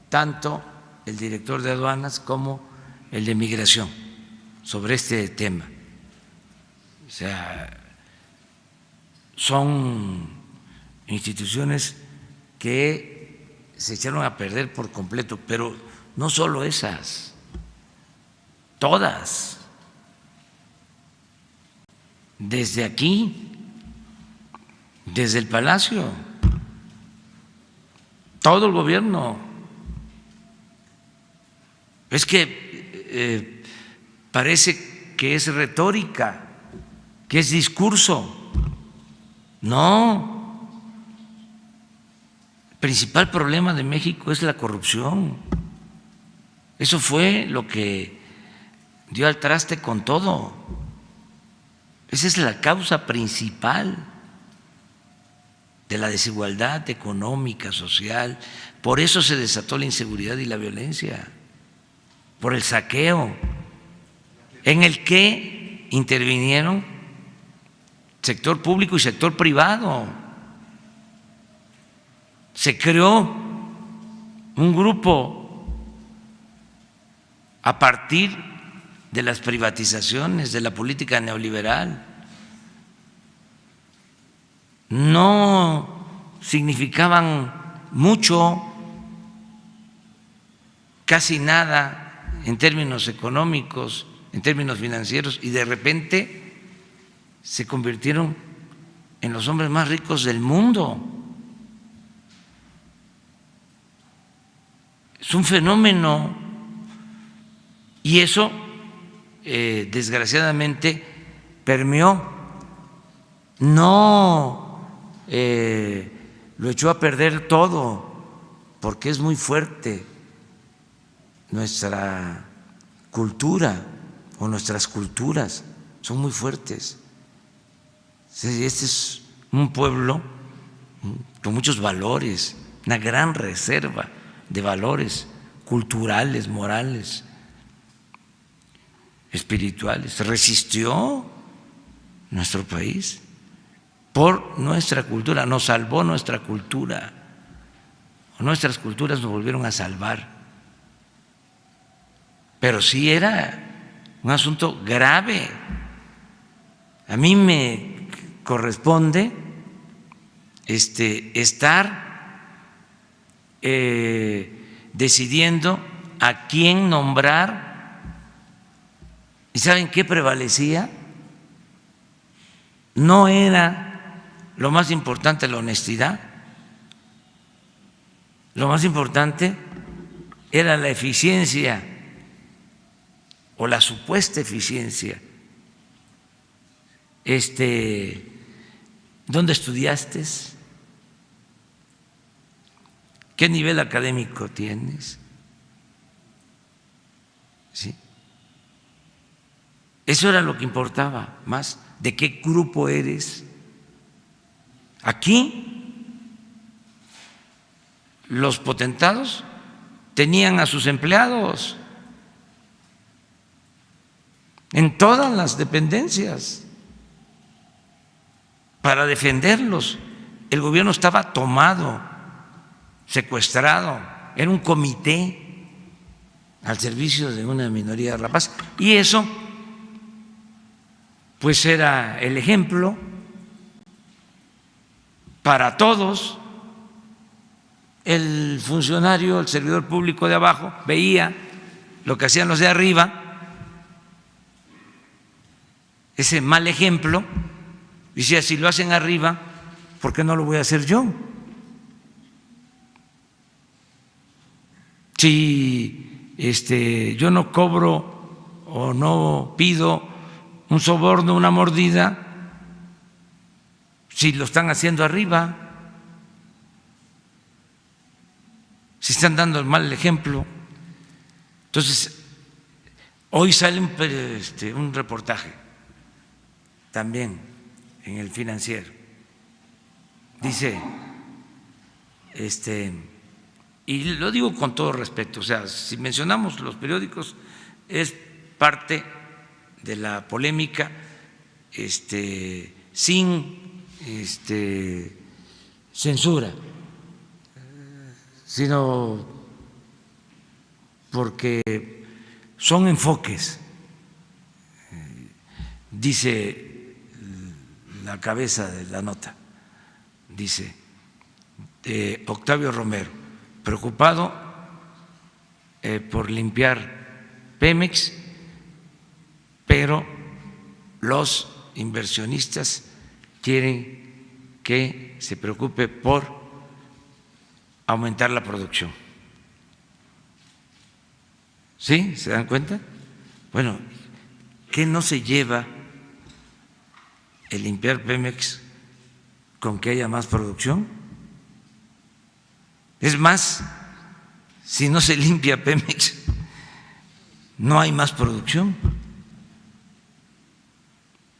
tanto el director de aduanas como el de migración sobre este tema. O sea, son instituciones que se echaron a perder por completo, pero no solo esas, todas. Desde aquí, desde el Palacio, todo el gobierno. Es que parece que es retórica, que es discurso. No, el principal problema de México es la corrupción. Eso fue lo que dio al traste con todo. Esa es la causa principal de la desigualdad económica, social. Por eso se desató la inseguridad y la violencia, por el saqueo, en el que intervinieron sector público y sector privado. Se creó un grupo a partir de las privatizaciones, de la política neoliberal. No significaban mucho, casi nada en términos económicos, en términos financieros, y de repente se convirtieron en los hombres más ricos del mundo. Es un fenómeno, y eso desgraciadamente permeó, no lo echó a perder todo, porque es muy fuerte nuestra cultura o nuestras culturas, son muy fuertes. Este es un pueblo con muchos valores, una gran reserva de valores culturales, morales, espirituales. Resistió nuestro país por nuestra cultura, nos salvó nuestra cultura, nuestras culturas nos volvieron a salvar. Pero sí era un asunto grave. A mí me corresponde estar decidiendo a quién nombrar. ¿Y saben qué prevalecía? No era lo más importante la honestidad, lo más importante era la eficiencia o la supuesta eficiencia. ¿Dónde estudiaste? ¿Qué nivel académico tienes? ¿Sí? Eso era lo que importaba más. ¿De qué grupo eres? Aquí los potentados tenían a sus empleados en todas las dependencias para defenderlos. El gobierno estaba tomado, secuestrado, era un comité al servicio de una minoría rapaz, y eso pues era el ejemplo para todos. El funcionario, el servidor público de abajo veía lo que hacían los de arriba, ese mal ejemplo, y decía, si lo hacen arriba, ¿por qué no lo voy a hacer yo? Si yo no cobro o no pido un soborno, una mordida, si lo están haciendo arriba, si están dando el mal ejemplo? Entonces, hoy sale un reportaje también en El Financiero. Dice, y lo digo con todo respeto, o sea, si mencionamos los periódicos es parte de la polémica, sin censura, sino porque son enfoques. Dice la cabeza de la nota, dice Octavio Romero, preocupado por limpiar Pemex, pero los inversionistas quieren que se preocupe por aumentar la producción. ¿Sí? ¿Se dan cuenta? Bueno, ¿qué no se lleva el limpiar Pemex con que haya más producción? Es más, si no se limpia Pemex, no hay más producción.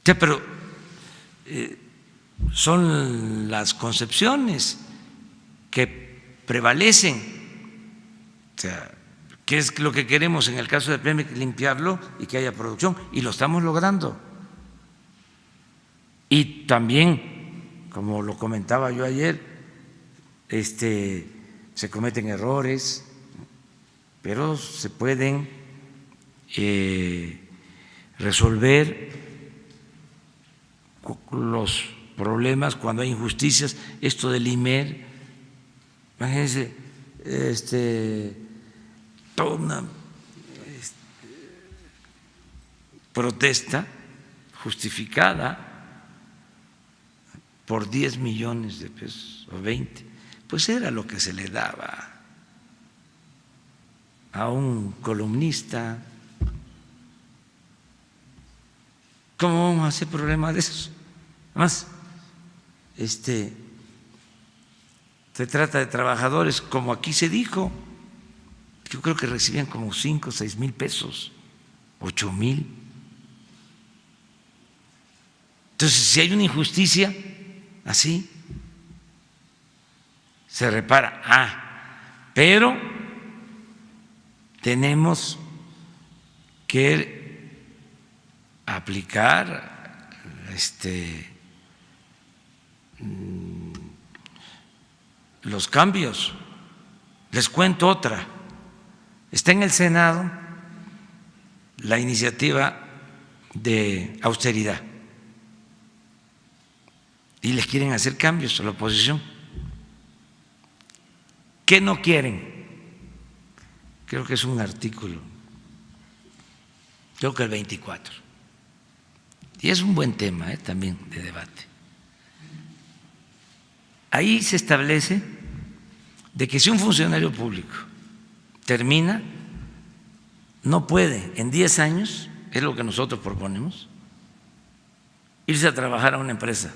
Ya, pero son las concepciones que prevalecen. O sea, ¿qué es lo que queremos en el caso de Pemex? Limpiarlo y que haya producción, y lo estamos logrando. Y también, como lo comentaba yo ayer, se cometen errores, pero se pueden resolver los problemas cuando hay injusticias. Esto del IMER, imagínense, toda una protesta justificada por 10 millones de pesos o 20, pues era lo que se le daba a un columnista. ¿Cómo vamos a hacer problema de eso? Además, se trata de trabajadores, como aquí se dijo, yo creo que recibían como 5 o 6 mil pesos, 8 mil. Entonces, si hay una injusticia así, se repara. Pero tenemos que aplicar los cambios. Les cuento otra. Está en el Senado la iniciativa de austeridad y les quieren hacer cambios a la oposición. ¿Qué no quieren? Creo que es un artículo, creo que el 24. Y es un buen tema también de debate. Ahí se establece de que si un funcionario público termina, no puede en 10 años, es lo que nosotros proponemos, irse a trabajar a una empresa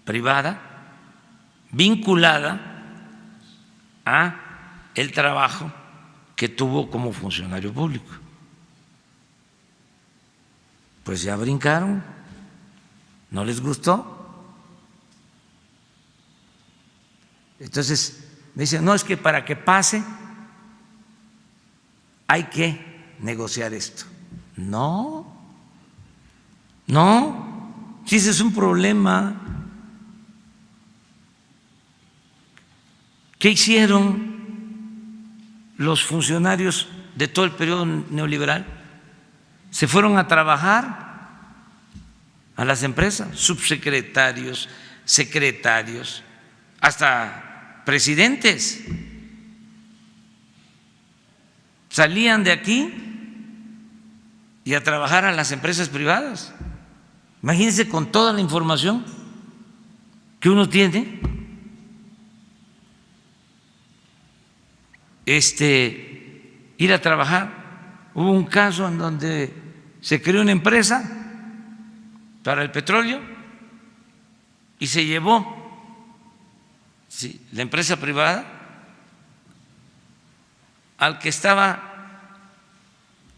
privada vinculada a el trabajo que tuvo como funcionario público. Pues ya brincaron, no les gustó. Entonces me dicen, no, es que para que pase hay que negociar esto. No, si ese es un problema. ¿Qué hicieron los funcionarios de todo el periodo neoliberal? Se fueron a trabajar a las empresas, subsecretarios, secretarios, hasta presidentes. Salían de aquí y a trabajar a las empresas privadas. Imagínense con toda la información que uno tiene, ir a trabajar hubo un caso en donde se creó una empresa para el petróleo y se llevó la empresa privada al que estaba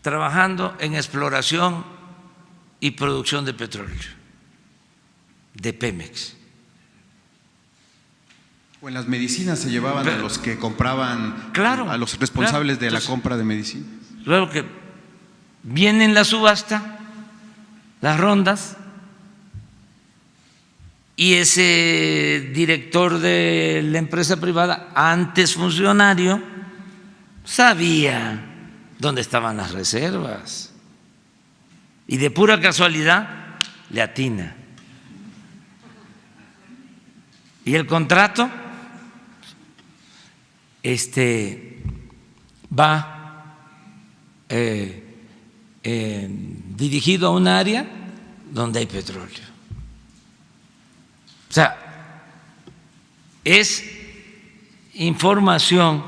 trabajando en exploración y producción de petróleo, de Pemex. O en las medicinas se llevaban a los que compraban, claro, a los responsables de la Entonces, compra de medicinas. Luego que viene en la subasta, las rondas, y ese director de la empresa privada, antes funcionario, sabía dónde estaban las reservas y de pura casualidad le atina. Y el contrato va dirigido a un área donde hay petróleo. O sea, es información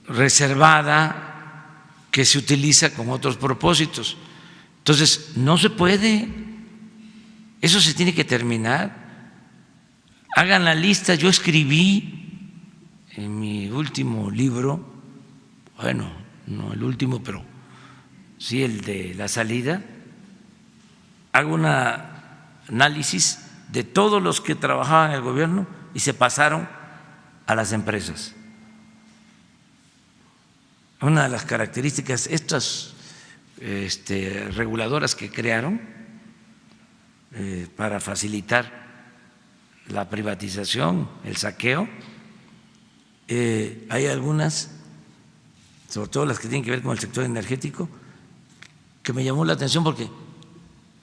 reservada que se utiliza con otros propósitos. Entonces, no se puede, eso se tiene que terminar. Hagan la lista, yo escribí en mi último libro, bueno, no el último, pero sí el de la salida, hago un análisis de todos los que trabajaban en el gobierno y se pasaron a las empresas. Una de las características, estas reguladoras que crearon para facilitar la privatización, el saqueo, hay algunas, sobre todo las que tienen que ver con el sector energético, que me llamó la atención porque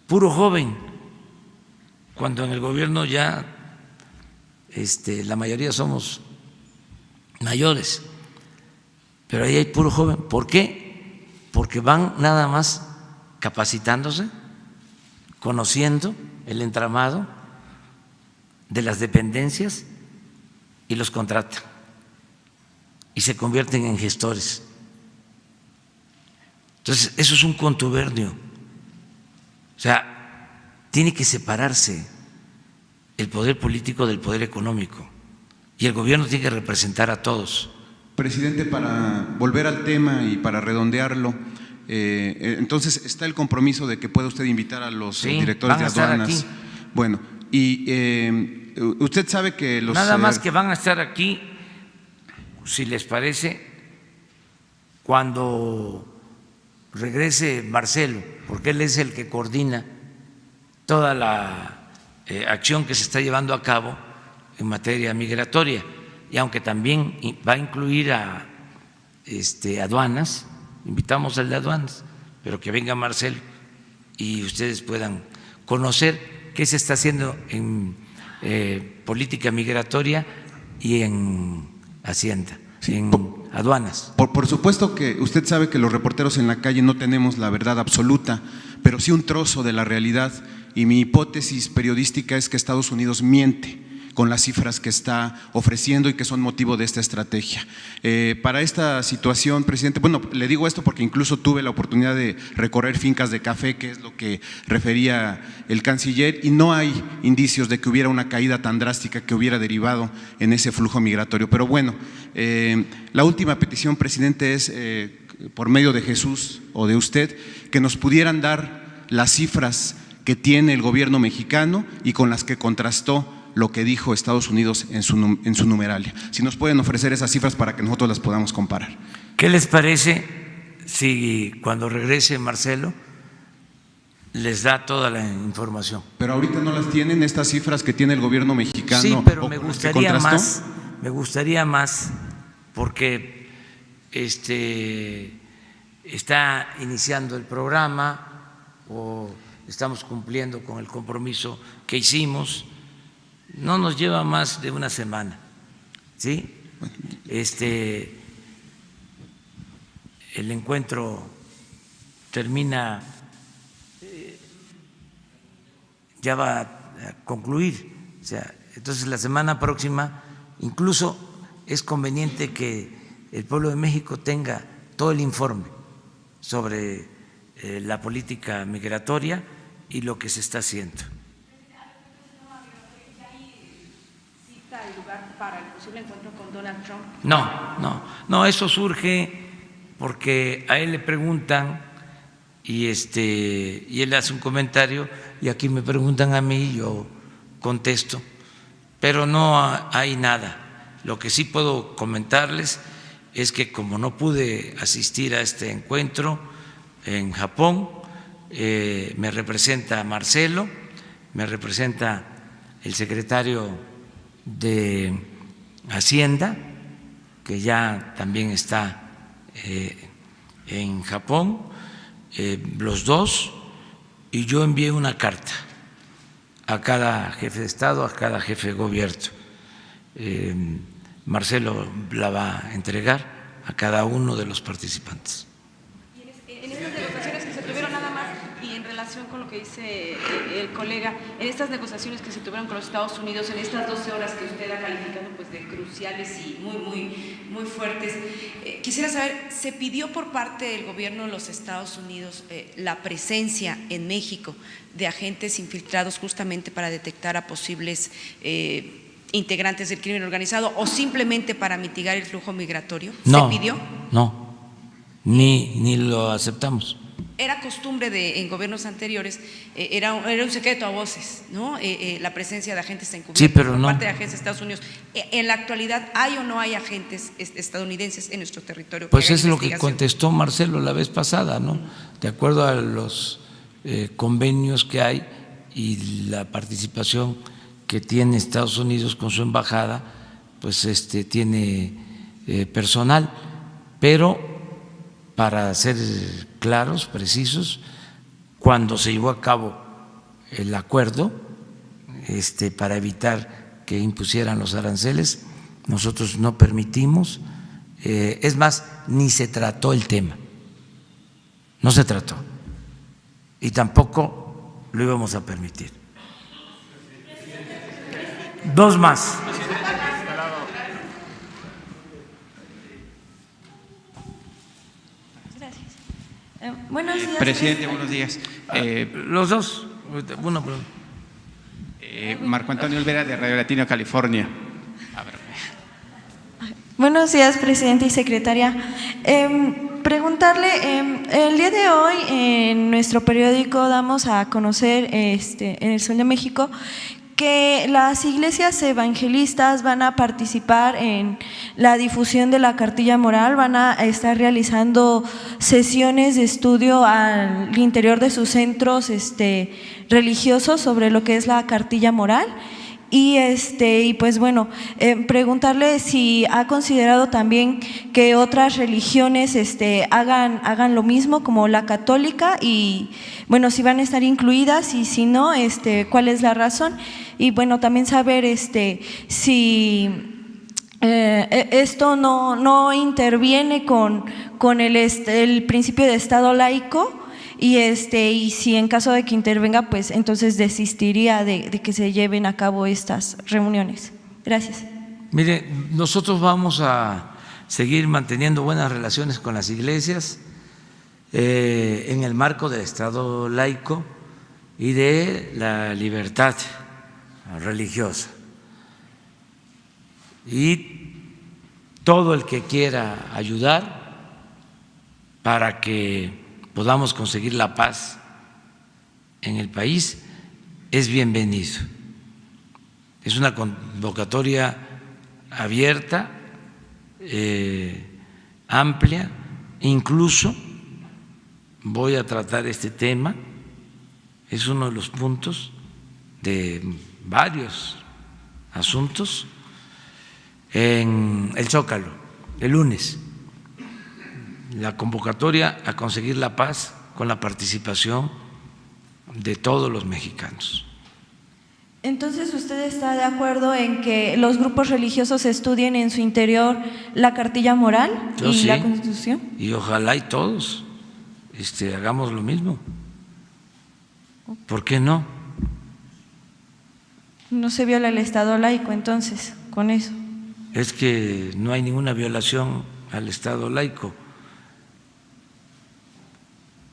puro joven, cuando en el gobierno ya la mayoría somos mayores, pero ahí hay puro joven. ¿Por qué? Porque van nada más capacitándose, conociendo el entramado de las dependencias y los contratan y se convierten en gestores. Entonces, eso es un contubernio. O sea, tiene que separarse el poder político del poder económico y el gobierno tiene que representar a todos. Presidente, para volver al tema y para redondearlo, entonces está el compromiso de que pueda usted invitar a los directores de aduanas. Aquí. Bueno, y usted sabe que los… Nada más que van a estar aquí, si les parece, cuando regrese Marcelo, porque él es el que coordina toda la acción que se está llevando a cabo en materia migratoria, y aunque también va a incluir a aduanas, invitamos al de aduanas, pero que venga Marcelo y ustedes puedan conocer qué se está haciendo en política migratoria y en Hacienda, en aduanas. Por supuesto que usted sabe que los reporteros en la calle no tenemos la verdad absoluta, pero sí un trozo de la realidad, y mi hipótesis periodística es que Estados Unidos miente con las cifras que está ofreciendo y que son motivo de esta estrategia. Para esta situación, presidente, bueno, le digo esto porque incluso tuve la oportunidad de recorrer fincas de café, que es lo que refería el canciller, y no hay indicios de que hubiera una caída tan drástica que hubiera derivado en ese flujo migratorio. Pero bueno, la última petición, presidente, es por medio de Jesús o de usted, que nos pudieran dar las cifras que tiene el gobierno mexicano y con las que contrastó lo que dijo Estados Unidos en su numeralia. Si nos pueden ofrecer esas cifras para que nosotros las podamos comparar. ¿Qué les parece si cuando regrese Marcelo les da toda la información? Pero ahorita no las tienen estas cifras que tiene el gobierno mexicano. Sí, pero o me con las que gustaría contrastó. más porque está iniciando el programa o estamos cumpliendo con el compromiso que hicimos. No nos lleva más de una semana, ¿sí? El encuentro termina, ya va a concluir, o sea, entonces la semana próxima Incluso es conveniente que el pueblo de México tenga todo el informe sobre la política migratoria y lo que se está haciendo. ¿Cita el lugar para el posible encuentro con Donald Trump? No, eso surge porque a él le preguntan y él hace un comentario y aquí me preguntan a mí y yo contesto, pero no hay nada. Lo que sí puedo comentarles es que como no pude asistir a este encuentro en Japón, me representa Marcelo, me representa el secretario de Hacienda, que ya también está en Japón, los dos, y yo envié una carta a cada jefe de Estado, a cada jefe de gobierno. Marcelo la va a entregar a cada uno de los participantes. En estas negociaciones que se tuvieron nada más, y en relación con lo que dice el colega, en estas negociaciones que se tuvieron con los Estados Unidos, en estas 12 horas que usted ha calificado pues, de cruciales y muy fuertes, quisiera saber, ¿se pidió por parte del gobierno de los Estados Unidos la presencia en México de agentes infiltrados justamente para detectar a posibles integrantes del crimen organizado o simplemente para mitigar el flujo migratorio? No, ¿Se pidió? No, ni lo aceptamos. Era costumbre en gobiernos anteriores, era un secreto a voces, ¿no? La presencia de agentes encubiertos sí, pero por no. parte de agentes de Estados Unidos. En la actualidad, ¿hay o no hay agentes estadounidenses en nuestro territorio? Pues es lo que contestó Marcelo la vez pasada, ¿no? De acuerdo a los convenios que hay y la participación que tiene Estados Unidos con su embajada, pues tiene personal, pero para ser claros, precisos, cuando se llevó a cabo el acuerdo para evitar que impusieran los aranceles, nosotros no permitimos, es más, ni se trató el tema, no se trató, y tampoco lo íbamos a permitir. Dos más. Gracias. Buenos días. Presidente, buenos días. Los dos. Uno, perdón. Marco Antonio Olvera, de Radio Latino, California. Buenos días, presidente y secretaria. Preguntarle, el día de hoy en nuestro periódico damos a conocer en el Sol de México que las iglesias evangelistas van a participar en la difusión de la cartilla moral, van a estar realizando sesiones de estudio al interior de sus centros religiosos sobre lo que es la cartilla moral. Y pues bueno, preguntarle si ha considerado también que otras religiones hagan lo mismo como la católica y bueno, si van a estar incluidas y si no, cuál es la razón. Y bueno, también saber si esto no interviene con el principio de Estado laico. Y si en caso de que intervenga, pues entonces desistiría de que se lleven a cabo estas reuniones. Gracias. Mire, nosotros vamos a seguir manteniendo buenas relaciones con las iglesias en el marco del Estado laico y de la libertad religiosa. Y todo el que quiera ayudar para que podamos conseguir la paz en el país, es bienvenido. Es una convocatoria abierta, amplia, incluso voy a tratar este tema, es uno de los puntos de varios asuntos en el Zócalo, el lunes. La convocatoria a conseguir la paz con la participación de todos los mexicanos. Entonces, ¿usted está de acuerdo en que los grupos religiosos estudien en su interior la cartilla moral Yo y sí, la Constitución? Y ojalá y todos hagamos lo mismo. ¿Por qué no? No se viola el Estado laico, entonces, con eso. es que no hay ninguna violación al Estado laico.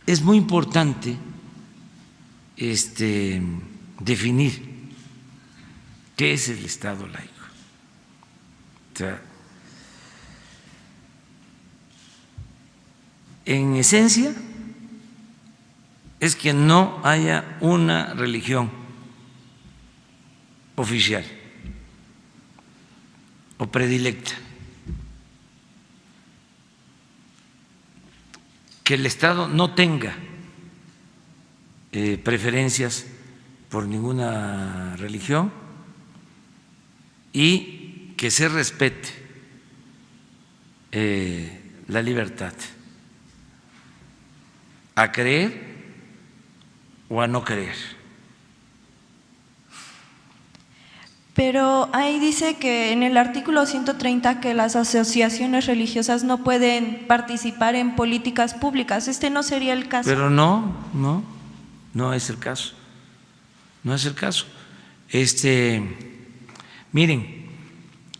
Es muy importante definir qué es el Estado laico. O sea, en esencia es que no haya una religión oficial o predilecta, que el Estado no tenga preferencias por ninguna religión y que se respete la libertad a creer o a no creer. Pero ahí dice que en el artículo 130 que las asociaciones religiosas no pueden participar en políticas públicas. ¿Este no sería el caso? Pero no es el caso. No es el caso. Miren,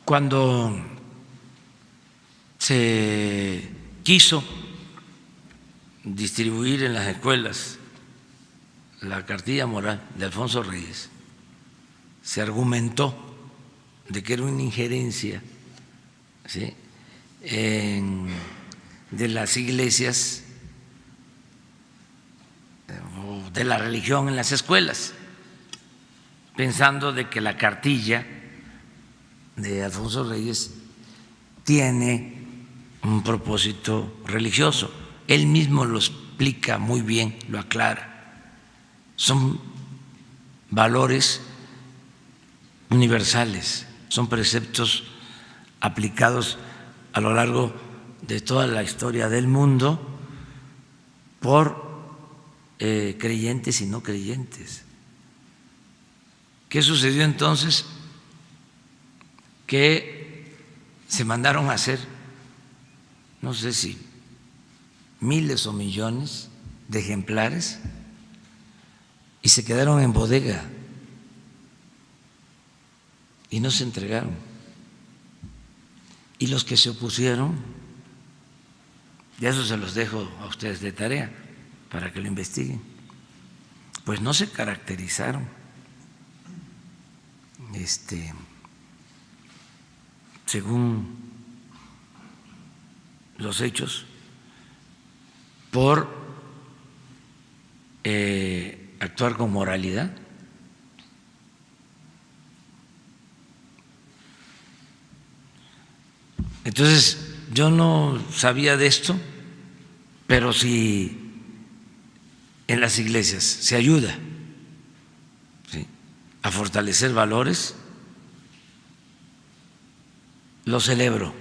cuando se quiso distribuir en las escuelas la cartilla moral de Alfonso Reyes, se argumentó de que era una injerencia, ¿sí?, de las iglesias o de la religión en las escuelas, pensando de que la cartilla de Alfonso Reyes tiene un propósito religioso. Él mismo lo explica muy bien, lo aclara. Son valores universales, son preceptos aplicados a lo largo de toda la historia del mundo por creyentes y no creyentes. ¿Qué sucedió entonces? Que se mandaron a hacer, no sé si miles o millones de ejemplares y se quedaron en bodega y no se entregaron. Y los que se opusieron, y eso se los dejo a ustedes de tarea para que lo investiguen, pues no se caracterizaron según los hechos por actuar con moralidad. Entonces, yo no sabía de esto, pero si en las iglesias se ayuda, ¿sí?, a fortalecer valores, lo celebro.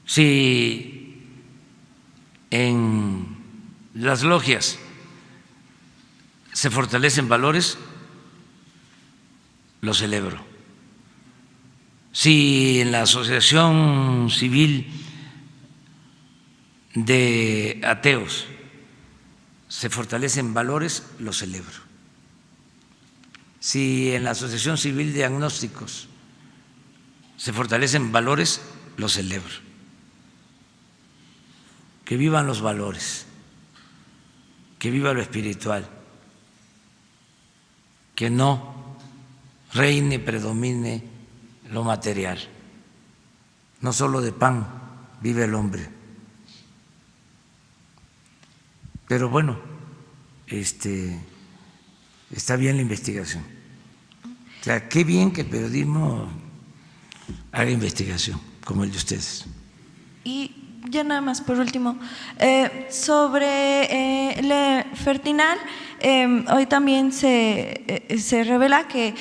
Si en las logias se fortalecen valores, lo celebro. Si en la asociación civil de ateos se fortalecen valores, lo celebro. Si en la asociación civil de agnósticos se fortalecen valores, lo celebro. Que vivan los valores, que viva lo espiritual, que no reine, predomine lo material. No solo de pan vive el hombre. Pero bueno, está bien la investigación. O sea, qué bien que el periodismo haga investigación como el de ustedes. Y ya nada más por último, sobre Fertinal, hoy también se revela que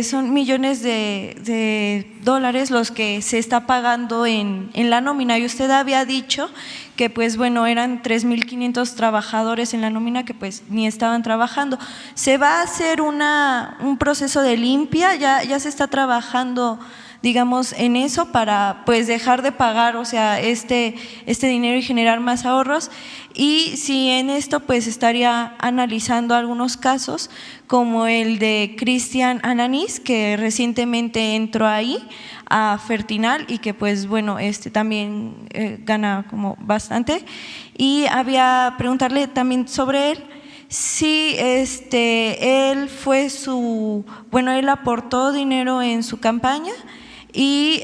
son millones de dólares los que se está pagando en la nómina, y usted había dicho que pues bueno, eran 3.500 trabajadores en la nómina que pues ni estaban trabajando. ¿Se va a hacer un proceso de limpia? ¿Ya se está trabajando digamos, en eso para pues dejar de pagar, o sea, este dinero y generar más ahorros. Y si en esto pues estaría analizando algunos casos como el de Cristian Ananís, que recientemente entró ahí a Fertinal y que pues bueno, también gana como bastante. Y había preguntarle también sobre él, si él fue él aportó dinero en su campaña y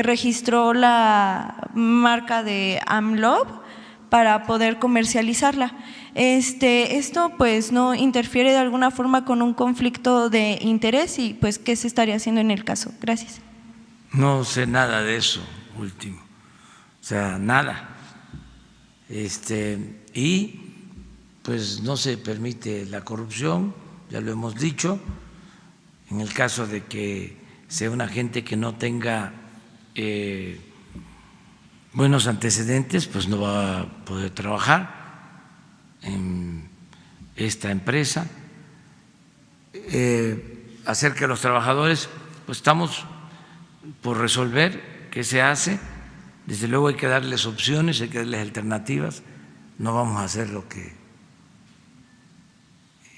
registró la marca de AMLOV para poder comercializarla. Esto pues no interfiere de alguna forma con un conflicto de interés y pues ¿qué se estaría haciendo en el caso? Gracias. No sé nada de eso último, o sea, nada. Y pues no se permite la corrupción, ya lo hemos dicho. En el caso de que sea una gente que no tenga buenos antecedentes, pues no va a poder trabajar en esta empresa. Acerca de los trabajadores, pues estamos por resolver qué se hace. Desde luego hay que darles opciones, hay que darles alternativas. No vamos a hacer lo que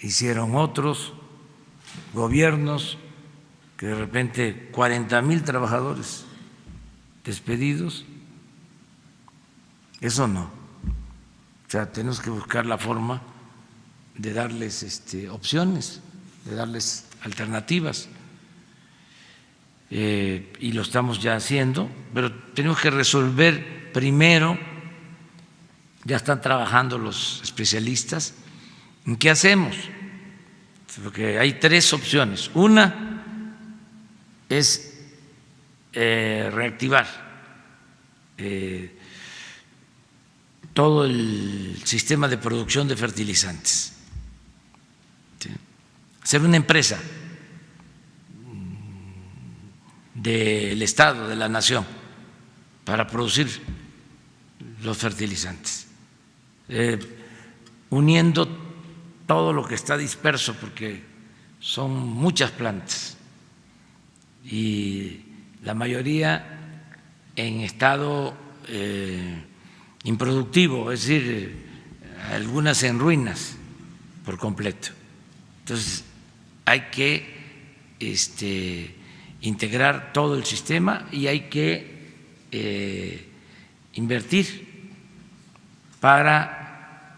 hicieron otros gobiernos, que de repente 40,000 trabajadores despedidos. Eso no. O sea, tenemos que buscar la forma de darles opciones, de darles alternativas. Y lo estamos ya haciendo, pero tenemos que resolver primero, ya están trabajando los especialistas, ¿en qué hacemos? Porque hay tres opciones. Una es reactivar todo el sistema de producción de fertilizantes, ¿sí? Hacer una empresa del Estado, de la Nación, para producir los fertilizantes, uniendo todo lo que está disperso, porque son muchas plantas y la mayoría en estado improductivo, es decir, algunas en ruinas por completo. Entonces hay que integrar todo el sistema y hay que invertir para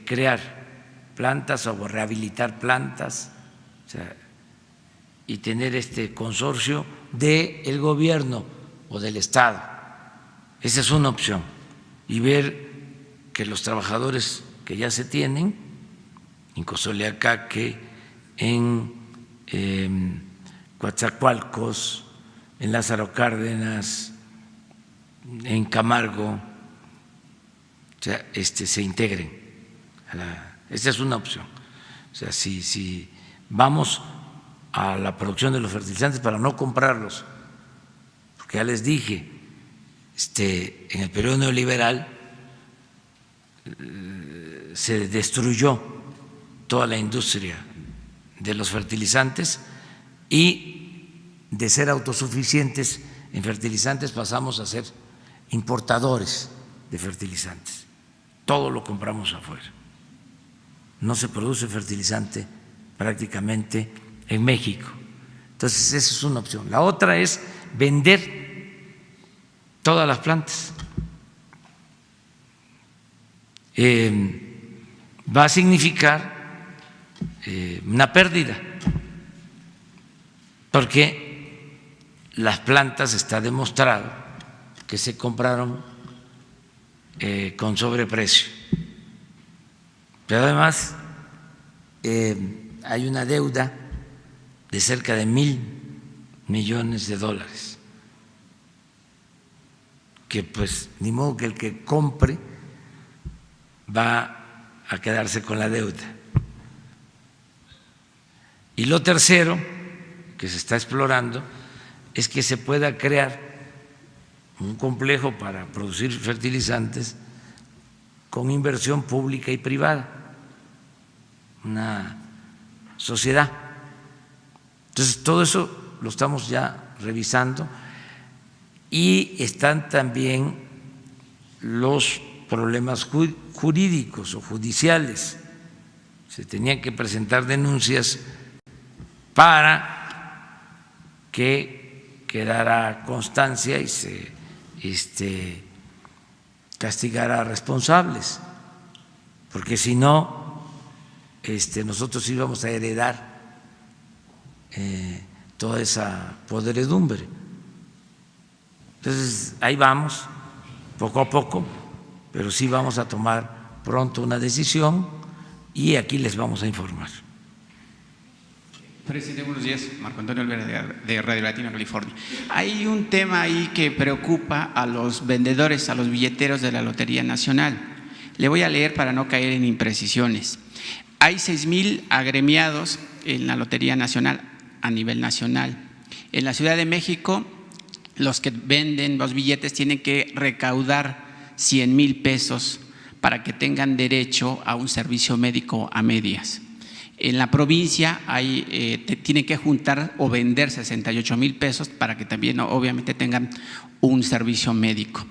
crear plantas o rehabilitar plantas, o sea, y tener este consorcio del gobierno o del Estado. Esa es una opción. Y ver que los trabajadores que ya se tienen en Cozoleacaque, en Coatzacoalcos, en Lázaro Cárdenas, en Camargo, o sea, se integren a la. Esa es una opción. O sea, si vamos a la producción de los fertilizantes para no comprarlos, porque ya les dije, en el periodo neoliberal se destruyó toda la industria de los fertilizantes y de ser autosuficientes en fertilizantes pasamos a ser importadores de fertilizantes. Todo lo compramos afuera. No se produce fertilizante prácticamente en México. Entonces, esa es una opción. La otra es vender todas las plantas. Va a significar una pérdida, porque las plantas está demostrado que se compraron con sobreprecio. Pero además hay una deuda de cerca de $1,000 millones, que pues ni modo que el que compre va a quedarse con la deuda. Y lo tercero que se está explorando es que se pueda crear un complejo para producir fertilizantes con inversión pública y privada, una sociedad. Entonces, todo eso lo estamos ya revisando, y están también los problemas jurídicos o judiciales. Se tenían que presentar denuncias para que quedara constancia y se castigara a responsables, porque si no, nosotros íbamos a heredar toda esa podredumbre. Entonces, ahí vamos, poco a poco, pero sí vamos a tomar pronto una decisión y aquí les vamos a informar. Presidente, buenos días. Marco Antonio Olvera, de Radio Latina, California. Hay un tema ahí que preocupa a los vendedores, a los billeteros de la Lotería Nacional. Le voy a leer para no caer en imprecisiones. Hay 6,000 agremiados en la Lotería Nacional a nivel nacional. En la Ciudad de México, los que venden los billetes tienen que recaudar 100,000 pesos para que tengan derecho a un servicio médico a medias. En la provincia tienen que juntar o vender 68,000 pesos para que también obviamente tengan un servicio médico.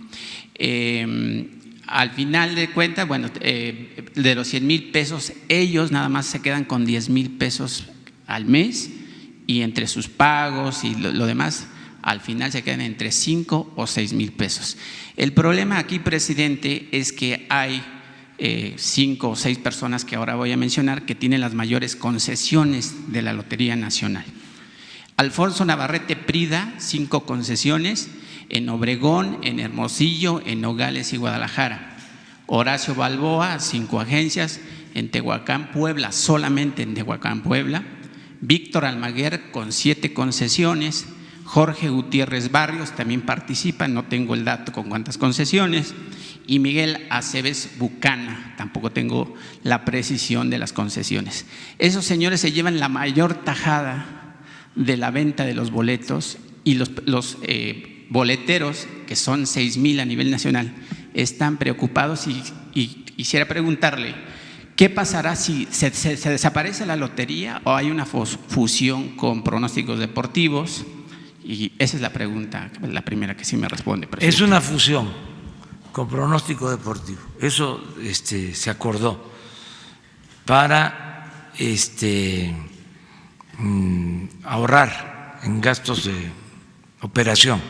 Al final de cuentas, bueno, de los 100,000 pesos, ellos nada más se quedan con 10,000 pesos al mes, y entre sus pagos y lo demás, al final se quedan entre 5 o 6,000 pesos. El problema aquí, presidente, es que hay 5 o 6 personas que ahora voy a mencionar que tienen las mayores concesiones de la Lotería Nacional. Alfonso Navarrete Prida, 5 concesiones en Obregón, en Hermosillo, en Nogales y Guadalajara. Horacio Balboa, 5 agencias en Tehuacán, Puebla, solamente en Tehuacán, Puebla. Víctor Almaguer con 7 concesiones. Jorge Gutiérrez Barrios también participa, no tengo el dato con cuántas concesiones. Y Miguel Aceves Bucana, tampoco tengo la precisión de las concesiones. Esos señores se llevan la mayor tajada de la venta de los boletos, y los boleteros, que son 6,000 a nivel nacional, están preocupados y quisiera preguntarle, ¿qué pasará si se desaparece la lotería o hay una fusión con pronósticos deportivos? Y esa es la pregunta, la primera que sí me responde, presidente. Es una fusión con pronóstico deportivo. Eso se acordó para ahorrar en gastos de operación.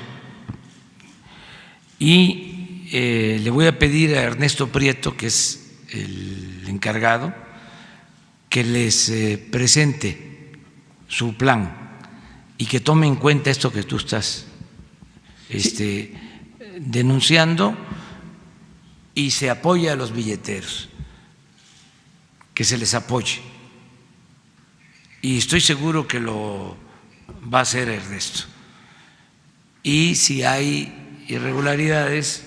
Y le voy a pedir a Ernesto Prieto, que es el encargado, que les presente su plan y que tome en cuenta esto que tú estás denunciando, y se apoya a los billeteros, que se les apoye. Y estoy seguro que lo va a hacer Ernesto. Y si hay irregularidades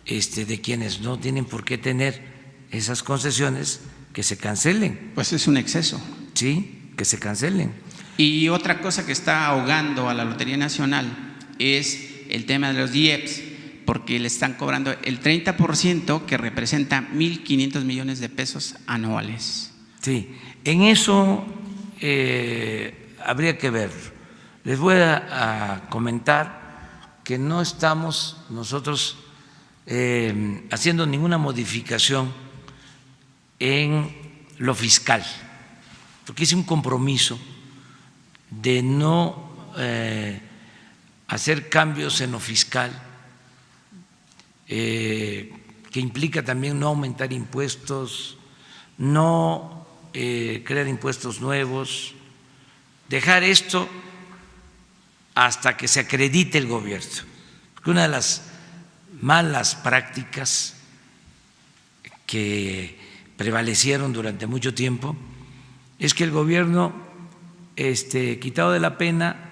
de quienes no tienen por qué tener esas concesiones, que se cancelen. Pues es un exceso. Sí, que se cancelen. Y otra cosa que está ahogando a la Lotería Nacional es el tema de los IEPS, porque le están cobrando el 30%, que representa 1,500 millones de pesos anuales. Sí, en eso habría que ver. Les voy a comentar que no estamos nosotros haciendo ninguna modificación en lo fiscal, porque hice un compromiso de no hacer cambios en lo fiscal, que implica también no aumentar impuestos, no crear impuestos nuevos, dejar esto hasta que se acredite el gobierno. Porque una de las malas prácticas que prevalecieron durante mucho tiempo es que el gobierno, quitado de la pena,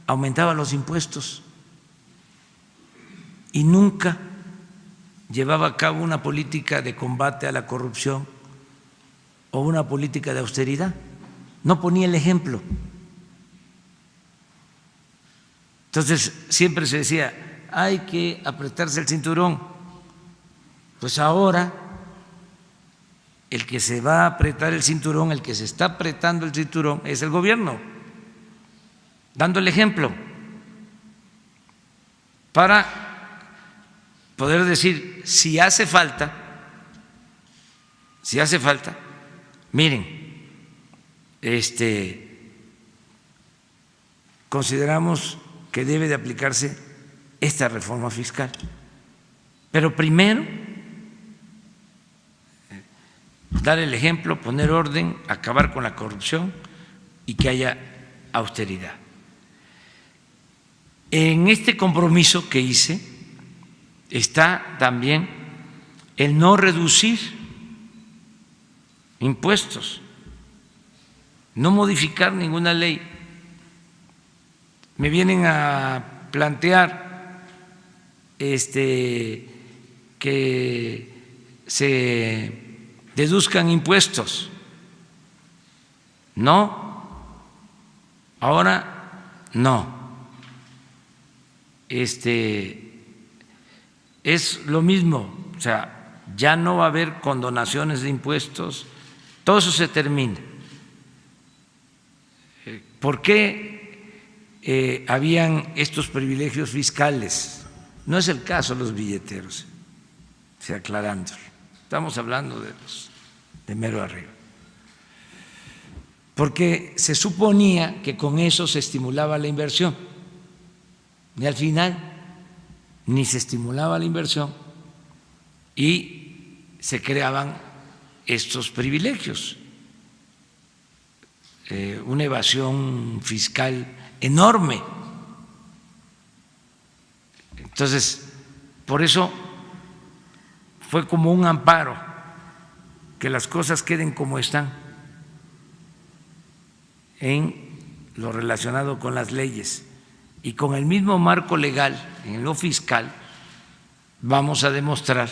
aumentaba los impuestos y nunca llevaba a cabo una política de combate a la corrupción o una política de austeridad. No ponía el ejemplo. Entonces siempre se decía, hay que apretarse el cinturón. Pues ahora el que se va a apretar el cinturón, el que se está apretando el cinturón, es el gobierno, dando el ejemplo. para poder decir, si hace falta, miren, consideramos que debe de aplicarse esta reforma fiscal. Pero primero, dar el ejemplo, poner orden, acabar con la corrupción y que haya austeridad. En este compromiso que hice está también el no reducir impuestos, no modificar ninguna ley. Me vienen a plantear que se deduzcan impuestos. No, ahora no. Es lo mismo, o sea, ya no va a haber condonaciones de impuestos, todo eso se termina. ¿Por qué habían estos privilegios fiscales? No es el caso de los billeteros, aclarándolo. Estamos hablando de los de mero arriba. Porque se suponía que con eso se estimulaba la inversión. Y al final ni se estimulaba la inversión y se creaban estos privilegios. Una evasión fiscal enorme. Entonces, por eso fue como un amparo que las cosas queden como están en lo relacionado con las leyes y con el mismo marco legal en lo fiscal vamos a demostrar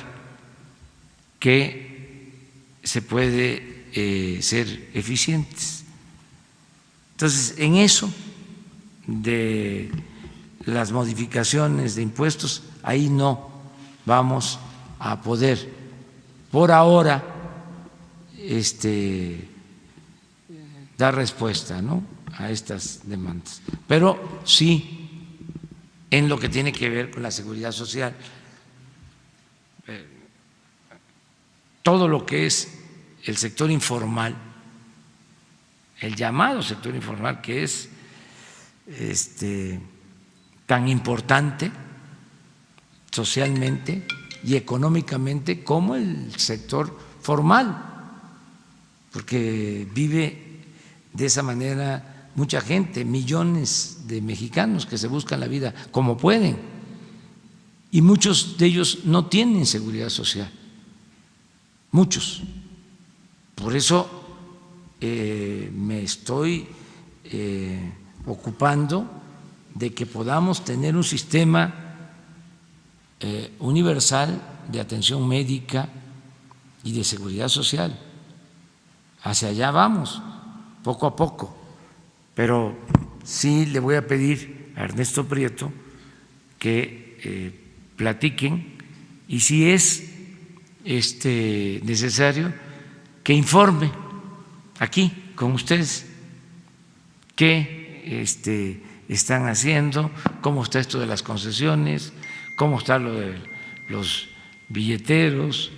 que se puede ser eficientes. Entonces, en eso de las modificaciones de impuestos, ahí no vamos a poder por ahora dar respuesta, ¿no?, a estas demandas, pero sí en lo que tiene que ver con la seguridad social, todo lo que es el sector informal, el llamado sector informal, que es tan importante socialmente y económicamente como el sector formal, porque vive de esa manera mucha gente, millones de mexicanos que se buscan la vida como pueden, y muchos de ellos no tienen seguridad social, muchos. Por eso me estoy ocupando de que podamos tener un sistema universal de atención médica y de seguridad social. Hacia allá vamos, poco a poco, pero sí le voy a pedir a Ernesto Prieto que platiquen y si es necesario que informe aquí con ustedes qué están haciendo, cómo está esto de las concesiones, cómo está lo de los billeteros,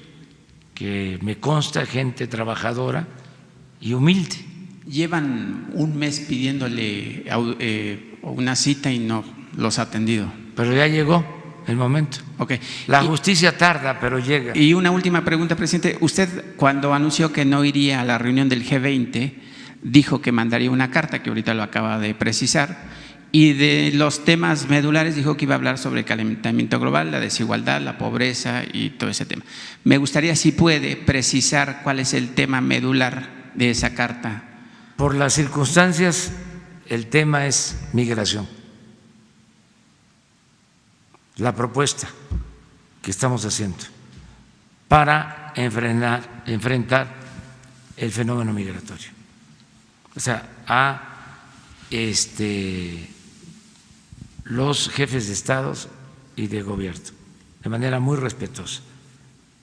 que me consta gente trabajadora y humilde. Llevan un mes pidiéndole una cita y no los ha atendido. Pero ya llegó el momento. Okay. La justicia tarda, pero llega. Y una última pregunta, presidente. Usted, cuando anunció que no iría a la reunión del G20, dijo que mandaría una carta, que ahorita lo acaba de precisar, y de los temas medulares dijo que iba a hablar sobre el calentamiento global, la desigualdad, la pobreza y todo ese tema. Me gustaría, si puede, precisar cuál es el tema medular de esa carta. Por las circunstancias, el tema es migración. La propuesta que estamos haciendo para enfrentar el fenómeno migratorio. O sea, a los jefes de estados y de gobierno, de manera muy respetuosa,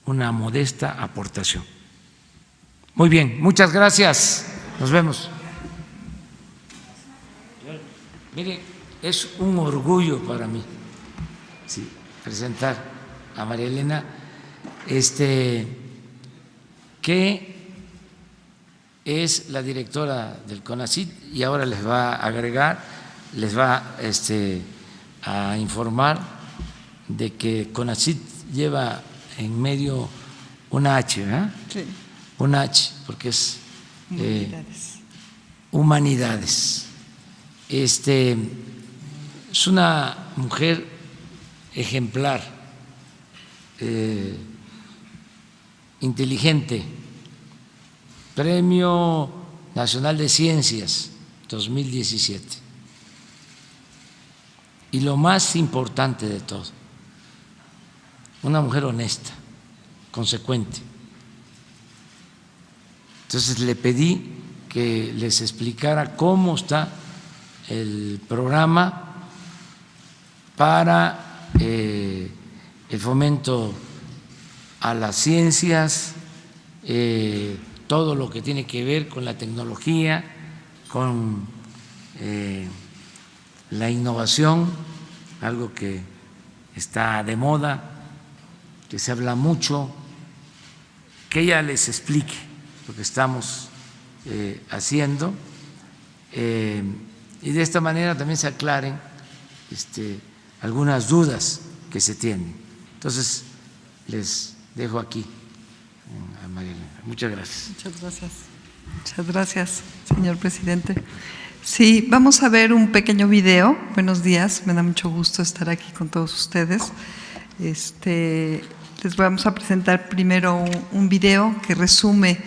una modesta aportación. Muy bien, muchas gracias. Nos vemos. Mire, es un orgullo para mí sí, presentar a María Elena, que es la directora del CONACYT y ahora les va a agregar, les va a informar de que CONACYT lleva en medio una H, ¿verdad? Sí. Una H, porque es humanidades. Es una mujer ejemplar, inteligente, Premio Nacional de Ciencias 2017. Y lo más importante de todo, una mujer honesta, consecuente. Entonces le pedí que les explicara cómo está el programa para el fomento a las ciencias, todo lo que tiene que ver con la tecnología, con la innovación, algo que está de moda, que se habla mucho, que ella les explique lo que estamos haciendo y de esta manera también se aclaren algunas dudas que se tienen. Entonces, les dejo aquí a María Elena. Muchas gracias. Muchas gracias. Muchas gracias, señor presidente. Sí, vamos a ver un pequeño video. Buenos días, me da mucho gusto estar aquí con todos ustedes. Les vamos a presentar primero un video que resume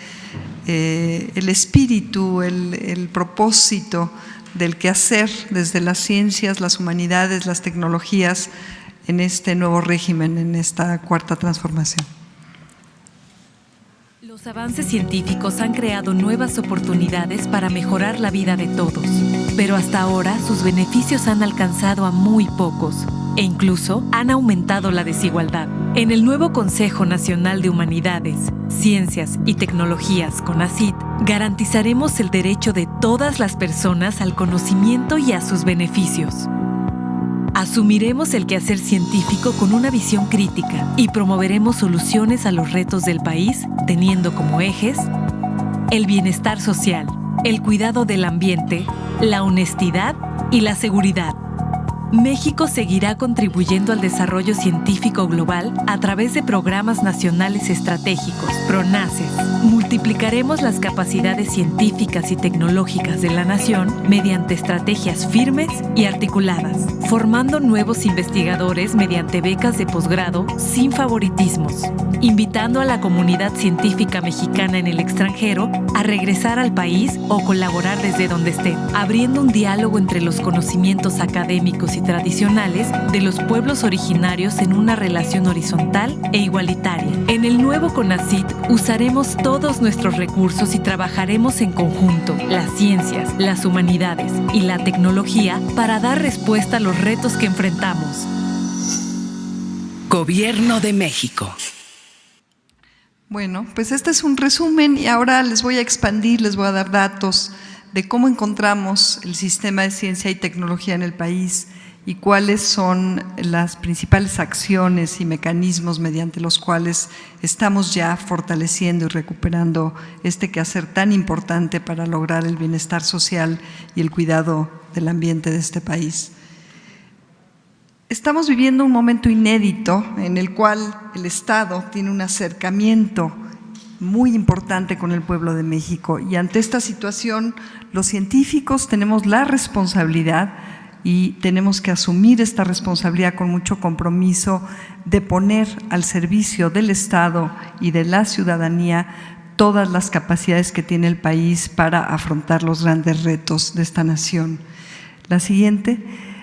el espíritu, el propósito del quehacer desde las ciencias, las humanidades, las tecnologías en este nuevo régimen, en esta cuarta transformación. Los avances científicos han creado nuevas oportunidades para mejorar la vida de todos, pero hasta ahora sus beneficios han alcanzado a muy pocos e incluso han aumentado la desigualdad. En el nuevo Consejo Nacional de Humanidades, Ciencias y Tecnologías, CONACYT, garantizaremos el derecho de todas las personas al conocimiento y a sus beneficios. Asumiremos el quehacer científico con una visión crítica y promoveremos soluciones a los retos del país, teniendo como ejes el bienestar social, el cuidado del ambiente, la honestidad y la seguridad. México seguirá contribuyendo al desarrollo científico global a través de programas nacionales estratégicos, PRONACES. Multiplicaremos las capacidades científicas y tecnológicas de la nación mediante estrategias firmes y articuladas, formando nuevos investigadores mediante becas de posgrado sin favoritismos, invitando a la comunidad científica mexicana en el extranjero a regresar al país o colaborar desde donde esté, abriendo un diálogo entre los conocimientos académicos y tradicionales de los pueblos originarios en una relación horizontal e igualitaria. En el nuevo CONACYT usaremos todos nuestros recursos y trabajaremos en conjunto, las ciencias, las humanidades y la tecnología para dar respuesta a los retos que enfrentamos. Gobierno de México. Bueno, pues este es un resumen y ahora les voy a expandir, les voy a dar datos de cómo encontramos el sistema de ciencia y tecnología en el país y cuáles son las principales acciones y mecanismos mediante los cuales estamos ya fortaleciendo y recuperando este quehacer tan importante para lograr el bienestar social y el cuidado del ambiente de este país. Estamos viviendo un momento inédito en el cual el Estado tiene un acercamiento muy importante con el pueblo de México y ante esta situación los científicos tenemos la responsabilidad y tenemos que asumir esta responsabilidad con mucho compromiso de poner al servicio del Estado y de la ciudadanía todas las capacidades que tiene el país para afrontar los grandes retos de esta nación. La siguiente.